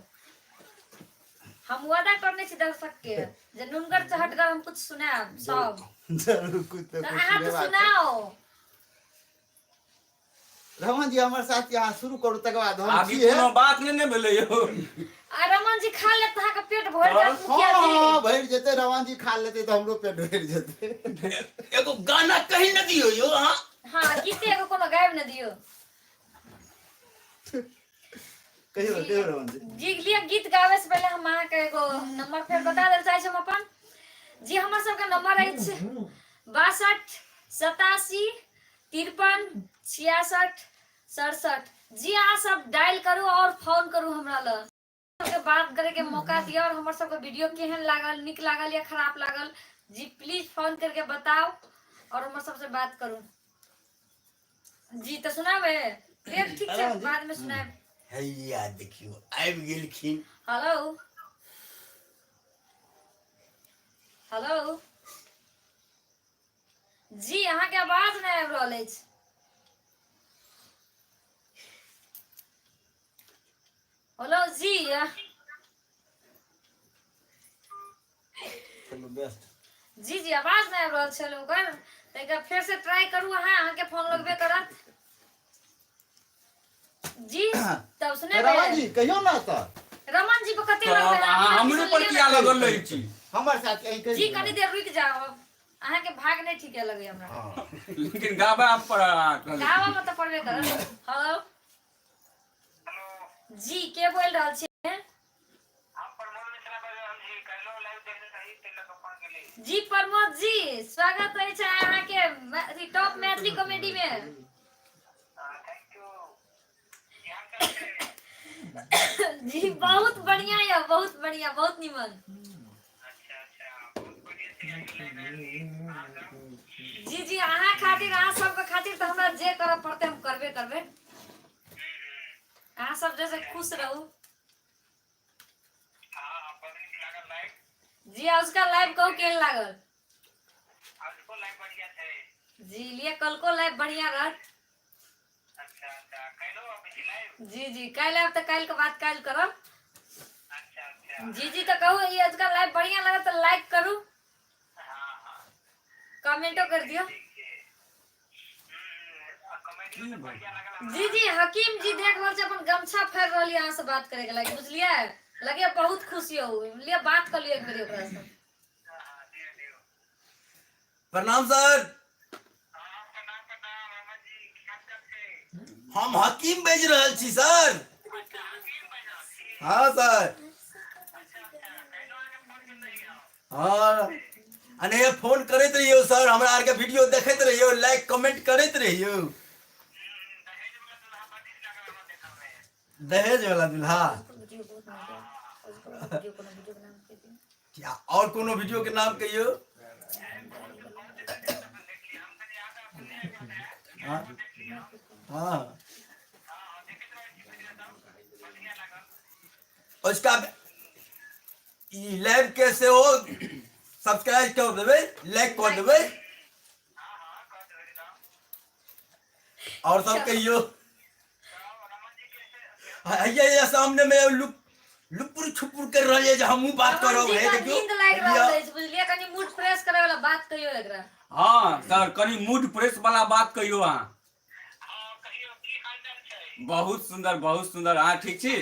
हम वादा करने छी दर्शक के जे नुनगर चहटगर हम कुछ सुनाब सब जरूर कुछ तो तो कुछ अहाँ तो सुनेबाक छै। सुनाओ रमन जी हमर साथ यहाँ शुरू करू तकर बाद हम अभी छियै कोनो बात नहीं भेले यो आ रमन जी खा ले अहाँ के पेट भर जात मुखिया हाँ जी भरि जेते रमन जी खा लेते तो हमरो पेट भरि जेते एगो गाना कहीं न दियो यो हां हाँ गीते एगो कोनो गायब न दियो कहियो रमन जी जी लिए गीत गावे से पहले हम अहाँ के एगो नंबर फिर बता देल चाहे छी हम अपन जी हमर सब के नंबर अछि 62 87 53 66 67 जी अहाँ सब डायल करू और फोन करू हमरा ल सबके बात करे के मौका दिया और हमर सब के वीडियो केहन लागल निक लागल या खराब लागल जी प्लीज फोन करके बताओ और हमर सबसे बात करू जी तो सुनाबे फिर ठीक है बाद में सुनाब हैया देखियो आबि गेलखिन हेलो हेलो जी अहाँ के आवाज नहीं आबि रहल अछि हेलो जी चलो बेस्ट जी जी आवाज नहीं आबि रहल छल ओकर तैका फिर से ट्राई करू अहाँ के फोन लगबे करत जी तब सुने रमन जी कहियो ना तो रमन जी को कते तो लगबे हमरो पर क्या लगल रही छी हमर साथ यही जी कहियो कनी देर रुक जाओ अहाँ के भाग नहीं ठीक लगे हमरा हाँ लेकिन गाबा आप पर गावा में तो पड़बे करत हेलो जी के बोल रहल छी जी प्रमोद जी स्वागत है अहाँ के टॉप मैथिली कॉमेडी में। जी बहुत बढ़िया या बहुत बढ़िया बहुत निमन। जी जी अहाँ खातिर अहाँ सबके खातिर तो हमरा जे करब पड़ते हम करबे करबे। अहाँ सब जैसे खुश रहू। जी उसका लाइव कहू केहन लागल। जी लिए कल को लाइव बढ़िया रहत। जी जी कल आब तो कल के बात कल करब। जी जी तो कहू ये आजकल लाइव बढ़िया लगा तो लाइक करू कमेंटो कर दियो। जी जी हकीम जी देख रहल छै अपन गमछा फेर रहल यहाँ से बात करे के लगे बुझलिए लगे बहुत खुशी हो लिए बात कर लियो एक बेर ओकरा से। प्रणाम सर। हम हकीम बेच रहल छी सर। हाँ सर। हाँ अने फोन करते रहियो सर हमरा आर के वीडियो देखते रहियो लाइक कमेंट करते रहियो। दहेज वाला दूल्हा क्या और कोनो वीडियो के नाम कहियो। हाँ हाँ उसका लाइव के से हो सब्सक्राइब कर देवे लाइक कर देवे और सब कहियो। ये सामने में लुपुर छुपुर कर रहे है हमहू बात करब है देखियो नींद लाग रहल है बुझलिए कनी मूड फ्रेश करे वाला बात कहियो एकरा। हाँ सर कनी मूड फ्रेश वाला बात कहियो अहाँ। बहुत सुंदर हाँ ठीक छी।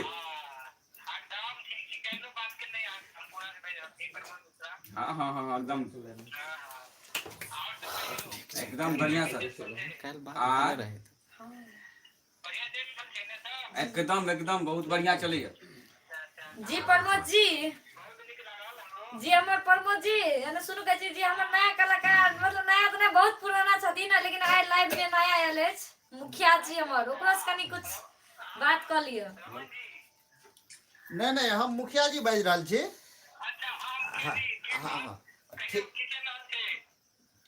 हाँ हाँ हाँ एकदम एकदम बढ़िया सर। कल बात हाँ। कर रहे थे। एकदम एकदम बहुत बढ़िया चलिए। जी प्रमोद जी जी हमर प्रमोद जी एने सुनु कहै जी हमर नया कलाकार मतलब नया तो नहीं बहुत पुराना छथिन लेकिन आइ लाइव में नया आयल अछि मुखिया जी हमर ओकरा से कनी कुछ बात कर लियो। नहीं हम मुखिया जी बाजि रहल छी। हाँ हाँ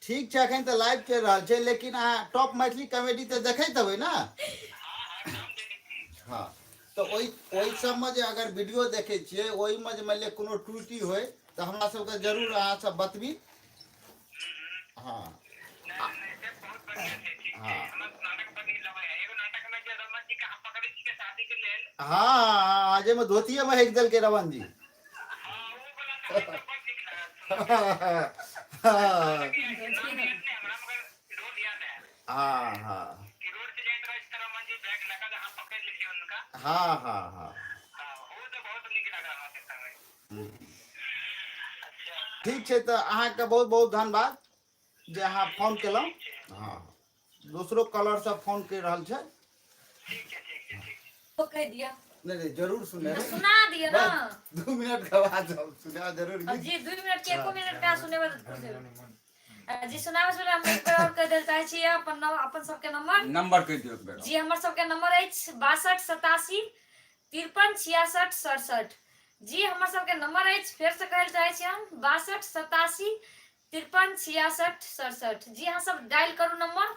ठीक छै अखन तो लाइव चल रहा है लेकिन अहाँ टॉप मैथिली कॉमेडी तो देखैत हेबै ना। हाँ तो ओहि सब में जे अगर वीडियो देखे छियै ओहि में जे मान लिअ कोनो त्रुटि होय तो हमरा सबके जरूर अहाँ सब बतबी। हाँ हाँ आज में धोतिये में हेक दल के रवन जी। हाँ हाँ हाँ हाँ हाँ ठीक है तो अहाँ के बहुत बहुत धन्यवाद जे अहाँ फोन केलहुँ। हाँ दूसरो कलर से फोन कर रहल छै। तो कह दिया नहीं जरूर सुने सुना दिया ना 2 मिनट के बाद सुना जरूर। जी 2 मिनट के 1 मिनट का सुने जी सुनावे से हम एक बार और कह देल चाहे छी अपन सबके नंबर कह दियो एक बेर। जी हमर सबके नंबर अछि 62 87 53 66 67। जी हमर सबके नंबर अछि फिर से कहल चाहे छी हम 62 87 53 66 67। जी अहाँ सब डायल करू नंबर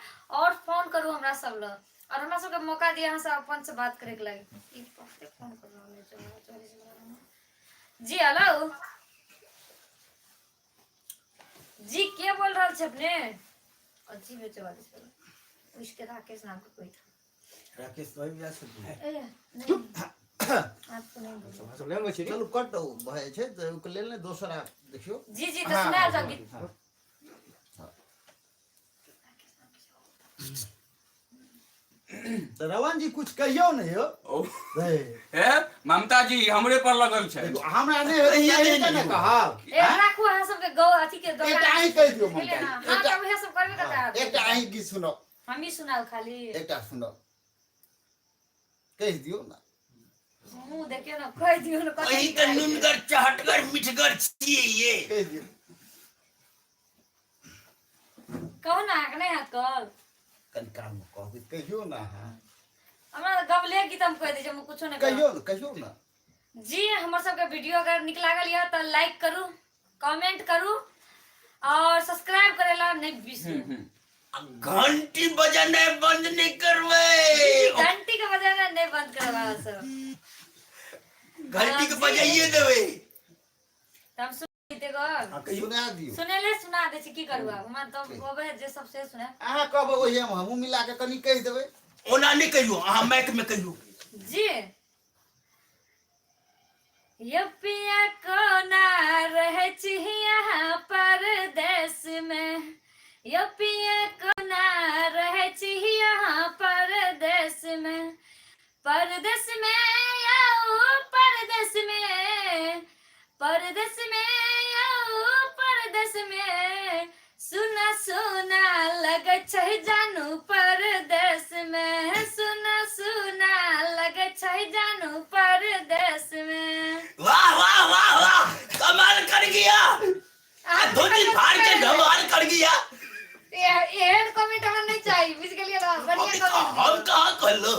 और फोन करू हमरा सब ल और हमरा सबके मौका दिया अहाँ सब अपन से बात करे के लागि। फोन कर रहल है जी हेलो जी के बोल रहा है अपने जी बेचे वाले से उसके राकेश नाम का कोई था। राकेश भाई भी आ सकते ए नहीं आपको नहीं बोला। चलू कट भए छै तो ओके लेल ने दोसर आप देखियो। जी जी तो सुना जाओ गीत। तो रवन जी कुछ कहियो नहीं हो। ए ममता जी हमरे पर लगल छै। हमरा नहीं हो ये ने कहा ए राखू अहाँ सब के गौ अथी के एक आही कह दियो हां ममता तो वह सब करबे करता है। एक आही गीत सुनो हम ही सुनाओ खाली एक सुनो कह दियो ना मुंह देखियो ना कह दियो ना वही तो नुनगर चहटगर मिठगर छिए ये कह दियो कहो ना नहीं हाथ कल कनि कान में कहबै कहियो ना अहाँ हमरा गबले गीत हम कह दै छी हम कुछो नहीं कहियो ना जी हमर सबके वीडियो अगर नीक लागल यऽ तो लाइक करू कमेंट करू और सब्सक्राइब करेला नहीं बिसरू घंटी बजाना बंद नहीं करवे घंटी के बजाना नहीं बंद करवा सब घंटी के बजाइए देवे हम सुन देगो सुना दियो सुना दे छी की करू अब हम तो कहबै जे सबसे सुने अहाँ कहबै ओहि हम हमहूँ मिला के कनि कहि देबै ओना नहीं कहियो अहाँ माइक में कहियो जी ये पिया को ना रहे छी यहाँ परदेश में ये पिया को ना रहे छी यहाँ परदेश में आओ परदेश में आओ परदेश में सुना सुना लगे छै जानू परदेश में सुना लगे छै जानू परदेश में वाह वाह वाह वाह कमाल कर गया धोती फाड़ के धमाल कर गया एहन कमेंट हमरा नहीं चाहिए बुझ गेलिए ना बढ़िया कमेंट हम कहां कहलो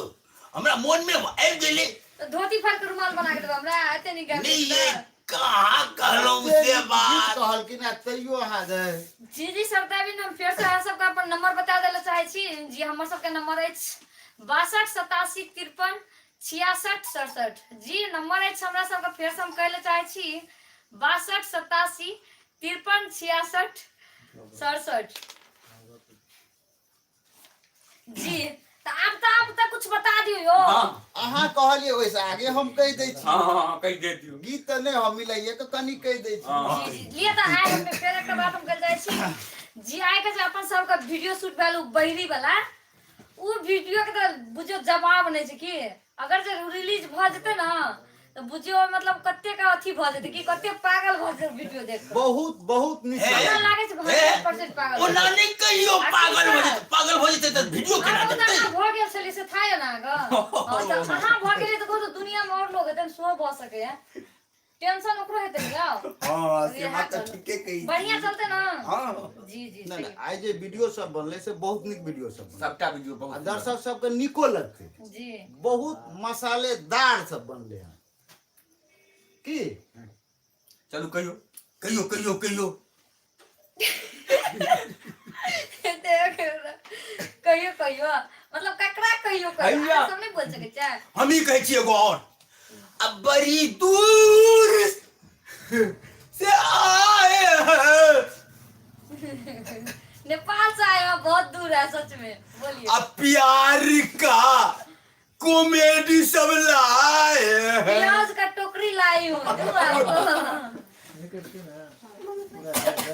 हमरा मन में आबि गेले तो धोती फाड़ के रुमाल बना के देब हमरा एते नहीं कर नहीं ये कहां कहलो से बात कहल कि ना तैयो अहाँ दे जी सरता भी हम फिर से अहाँ सबका अपन नंबर बता देले चाहे छी जी हमर सबके नंबर अछि 62 87 53 66 67 जी नंबर अछि हमरा सबके फिर से हम कहले चाहे छी 62 87 53 66 67 जी तो आप तक कुछ बता दियो यो अहाँ कहलिए वैसे आगे हम कहि दै छी हां कहि दे दियो गीत त नहीं हम मिलाइए तो कनि कहि दै छी जी लिए तो आए हम फिर एक बात हम कर जाय छी जी आए के जे अपन सब का वीडियो शूट भेल बहिरी वाला उ वीडियो के तो बुझो जवाब नहीं छै की अगर जे रिलीज भ जते ना तो बुझियो मतलब कत्ते का अथी भ जते कि कत्ते पागल भ जते वीडियो देख के बहुत नीक हमरा लागे छै 100% पागल ओना नहीं कहियो पागल हो जते त वीडियो केना अहाँ देखते तो भ गेल छली से थाय ना ग हां तो अहाँ भ गेली तो दुनिया में और लोग हेतन सो भ सके है टेंशन ओकरो हेतै यार हां से बात तो ठीके कही बढ़िया चलते ना हां जी नहीं सही आइ जे वीडियो सब बनले से बहुत नीक वीडियो सब बनले सबटा वीडियो आ बहुत दर्शक सबके निको लगते जी बहुत मसालेदार सब बनले हैं की चलू कहियो कहियो कहियो कहियो कहियो मतलब ककरा कहियो हैया। सब नहीं बोल सके छै हम ही कहै छी एगो और अब बड़ी दूर से आए हैं नेपाल से आए हो बहुत दूर है सच में बोलिए अब प्यार का कॉमेडी सब लाए हैं प्याज का टोकरी लाई हूँ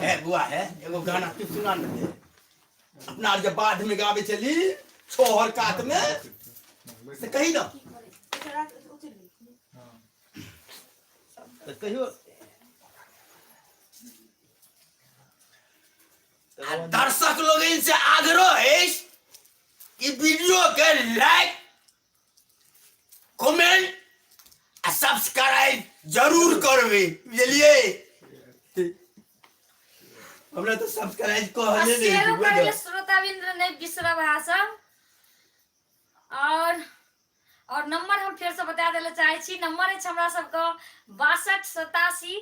है बुआ है एगो गाना तू सुना न दे अपना जब बाद में गावे चली छोहर कात में से कही ना तो कहियो दर्शक लोग इनसे आग्रह है कि वीडियो के लाइक कमेंट और सब्सक्राइब जरूर करबे बुझलिए हमरा तो सब्सक्राइब कहले शेयर करे नहीं श्रोताविंद्र नहीं बिसरब अहाँ सब और नंबर हम फिर से बता देले चाहे छी नंबर है हमरा सबके 62 87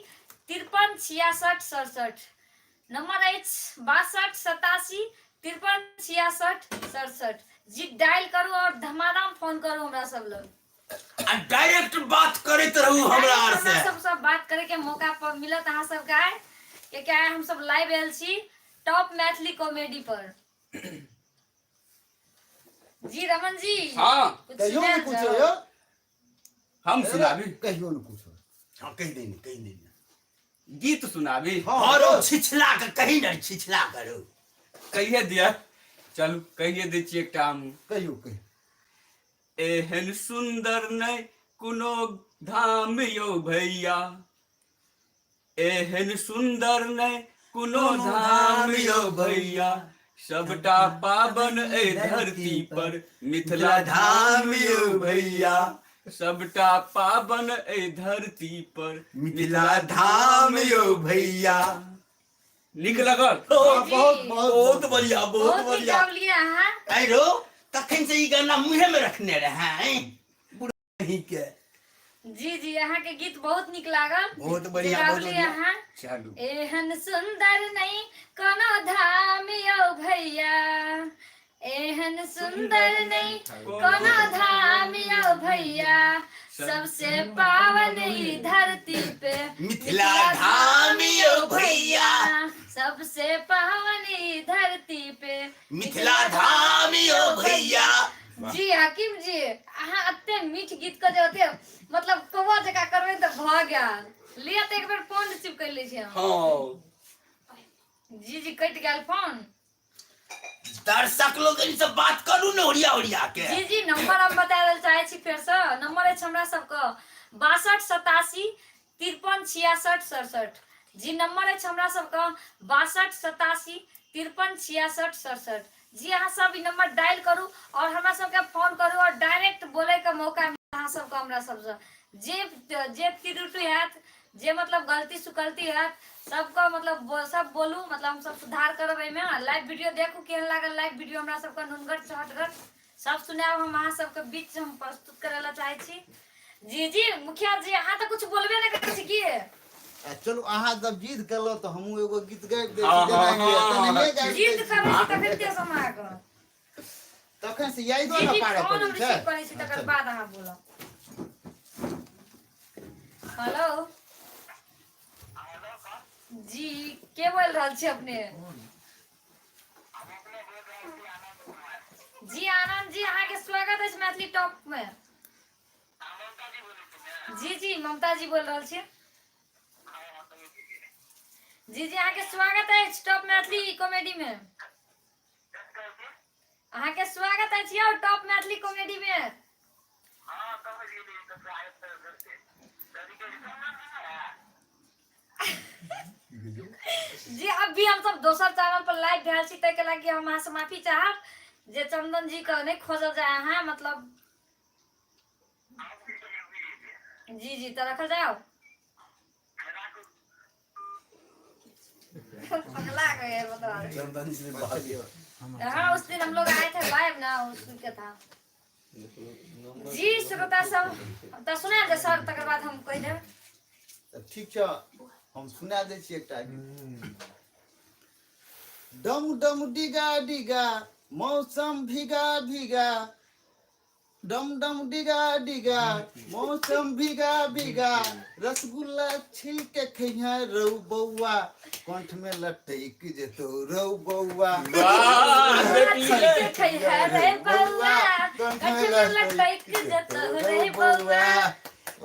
53 66 67 नंबर है 62 87 53 66 67 जी डायल करू और धमाधम फोन करू हमरा सब लोग डायरेक्ट बात करते रहू हमरा आर से सब बात करे के मौका पर मिलत अहाँ सब का के क्या है हम सब लाइव आयल छी टॉप मैथिली कॉमेडी पर जी रमन जी हां कुछ कहियो सुनाएल न कुछ जाओ। यो हम सुनाबी कहियो न कुछ हां कह देनी गीत सुनाबी और छिछला के कहीं नहीं छिछला करो कहिए दिया चलू कहिए दै छी एकटा हम कहियो कहियो एहन सुंदर नहीं कोनो धाम यो भैया एहन सुंदर नहीं कोनो धाम यो भैया सबटा पावन ए धरती पर मिथिला धाम यो भैया सबटा पावन ए धरती पर मिथिला धाम यो भैया निक लगल बहुत जी। बहुत बहुत बढ़िया बहुत बहुत नीक बढ़िया गौलिए अहाँ आई रो तखन से ई गाना मुँहे में रखने रहे हैं बुढ़ा ही के जी जी अहाँ के गीत बहुत नीक लागल बहुत जे बढ़िया, बहुत गावलिए बढ़िया। अहाँ चलू एहन सुंदर नहीं कोनो धाम यौ भैया एहन सुंदर नहीं कोनो धाम यौ भैया सबसे पावन ई धरती पे मिथिला धाम यौ भैया सबसे पावन ई धरती पे मिथिला धाम यौ भैया जी हकीम जी अहाँ अत्ते मीठ गीत के जे होते मतलब कौवा जका करबै त भ गेल लिया त एक बेर फोन रिसीव कर लै छी हम हाँ जी जी कटि गेल फोन दर्शक लोग से बात करू ने ओरिया ओरिया के जी जी नंबर हम बता देल चाहे छी फेर से नंबर अछि हमरा सबके 62 87 53 66 67 जी नंबर अछि हमरा सबके 62 87 53 66 67 जी अहाँ सब ई नंबर डायल करू और हमरा सबके फोन करू और डायरेक्ट बोले के मौका मिले अहाँ सबके हमरा सबसे जे त्रुटि हैत जे मतलब गलती सुकलती हैत सबका मतलब सब बोलू मतलब हम सब सुधार करब एमे लाइव वीडियो देखू केहन लागल लाइव वीडियो हमरा सबके नुनगर चहटगर सब सुनाब हम अहाँ सबके बीच हम प्रस्तुत करे ला चाहे छी जी जी मुखिया जी अहाँ तो कुछ बोलबे नहीं करे छी की चलो अहाँ जब जीत गेलो तो हमहू एगो गीत गाबि दै हाँ, छी हाँ, जेना हाँ, नहीं गाबि जीत करे छी तखन के समय के तखन से यादो जी न जी पारे फोन हम पड़ै रिसीव छै करे छी तकर बाद अहाँ बोलब हेलो जी के बोल रहल छी अपने जी आनंद जी अहाँ के स्वागत है मैथिली टॉप में जी जी ममता जी बोल रहल छी जी जी अहाँ के स्वागत है टॉप मैथिली कॉमेडी में अहाँ के स्वागत है यौ टॉप मैथिली कॉमेडी में जी अभी हम सब दोसर चैनल पर लाइव भेल छी तै के लागि हम अहाँ से माफी चाहब जे चंदन जी के नहीं खोजल जाए अहाँ मतलब जी जी तो रखल जाओ पगला गए मतलब चंदन जी से बात किया। हाँ उस दिन हम लोग आए थे लाइव ना उस दिन का था जी श्रोता सब तो सुना दे सर तकर बाद हम कह देब ठीक छै हम सुना दै छी एकटा गीत डम डम डिगा डिगा मौसम भीगा भीगा डम डम डिगा डिगा मौसम भीगा भीगा रसगुल्ला छील के खइहा रौ बौआ कंठ में लटक जेतो रौ बौआ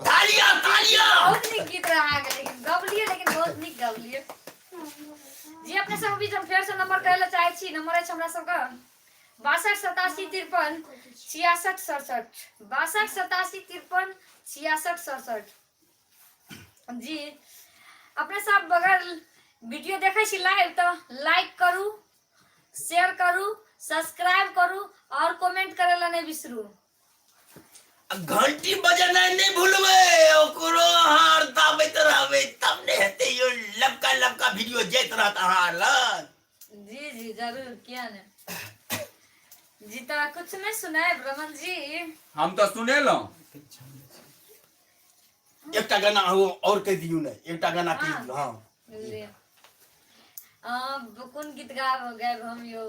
तालियां तालियां बहुत नीक गीत रहा लेकिन गबलिए लेकिन बहुत नीक गबलिए जी अपने सब बीच हम फेर से नंबर कहले चाहे छी नंबर है हमरा सबका 62 87 53 66 67 62 87 53 66 67 जी अपने सब बगल वीडियो देखे छी लाइव तो लाइक करू शेयर करू सब्सक्राइब करू और कमेंट करे ला नहीं बिसरू घंटी बजेनाइ नहीं भूलबे ओकरो हार दाबैत रहबे तब ने हेते यो लबका लबका वीडियो जैत रहत अहाँ लग जी जी जरूर क्या नहीं जी तो कुछ नहीं सुनाए ब्रह्मन जी हम तो सुनेलो एकटा गाना और कह दियौ ने एकटा गाना कह दियौ हां बुझलिए कौन गीत गायब हम यो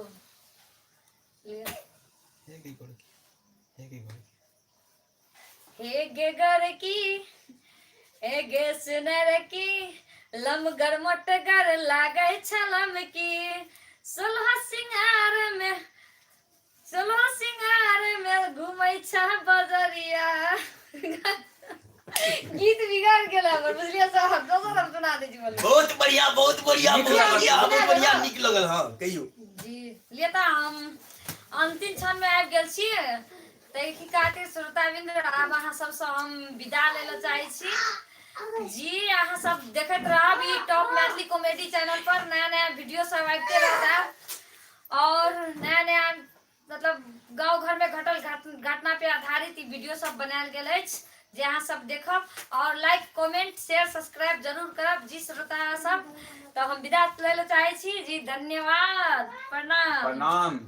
हे गे गर की हे गे सुनर की लमगर मोटगर लागे छलम की सोलह सिंगार में घूमै छ बजरिया गीत बिगाड़ गेला पर बुझलिए साहब दोसर हम सुना दै छी बोल बहुत बढ़िया बहुत बढ़िया बहुत बढ़िया नीक लगल हां कहियो जी लिए त हम अंतिम क्षण में आबि गेल छी तै की खातिर श्रोताबिंद आब अहाँ सबसँ हम विदा ले ल चाहे छी जी अहाँ सब देखत रहब ई टॉप मैथिली कॉमेडी चैनल पर नया नया वीडियो सब आते रहता और नया मतलब गांव घर में घटल घटना पे आधारित ई वीडियो सब बनायल गेल अछि जे अहाँ सब देखब और लाइक कमेंट शेयर सब्सक्राइब जरूर करब जी श्रोता सब। तो हम विदा ले चाहे छी जी, धन्यवाद, प्रणाम। प्रणाम।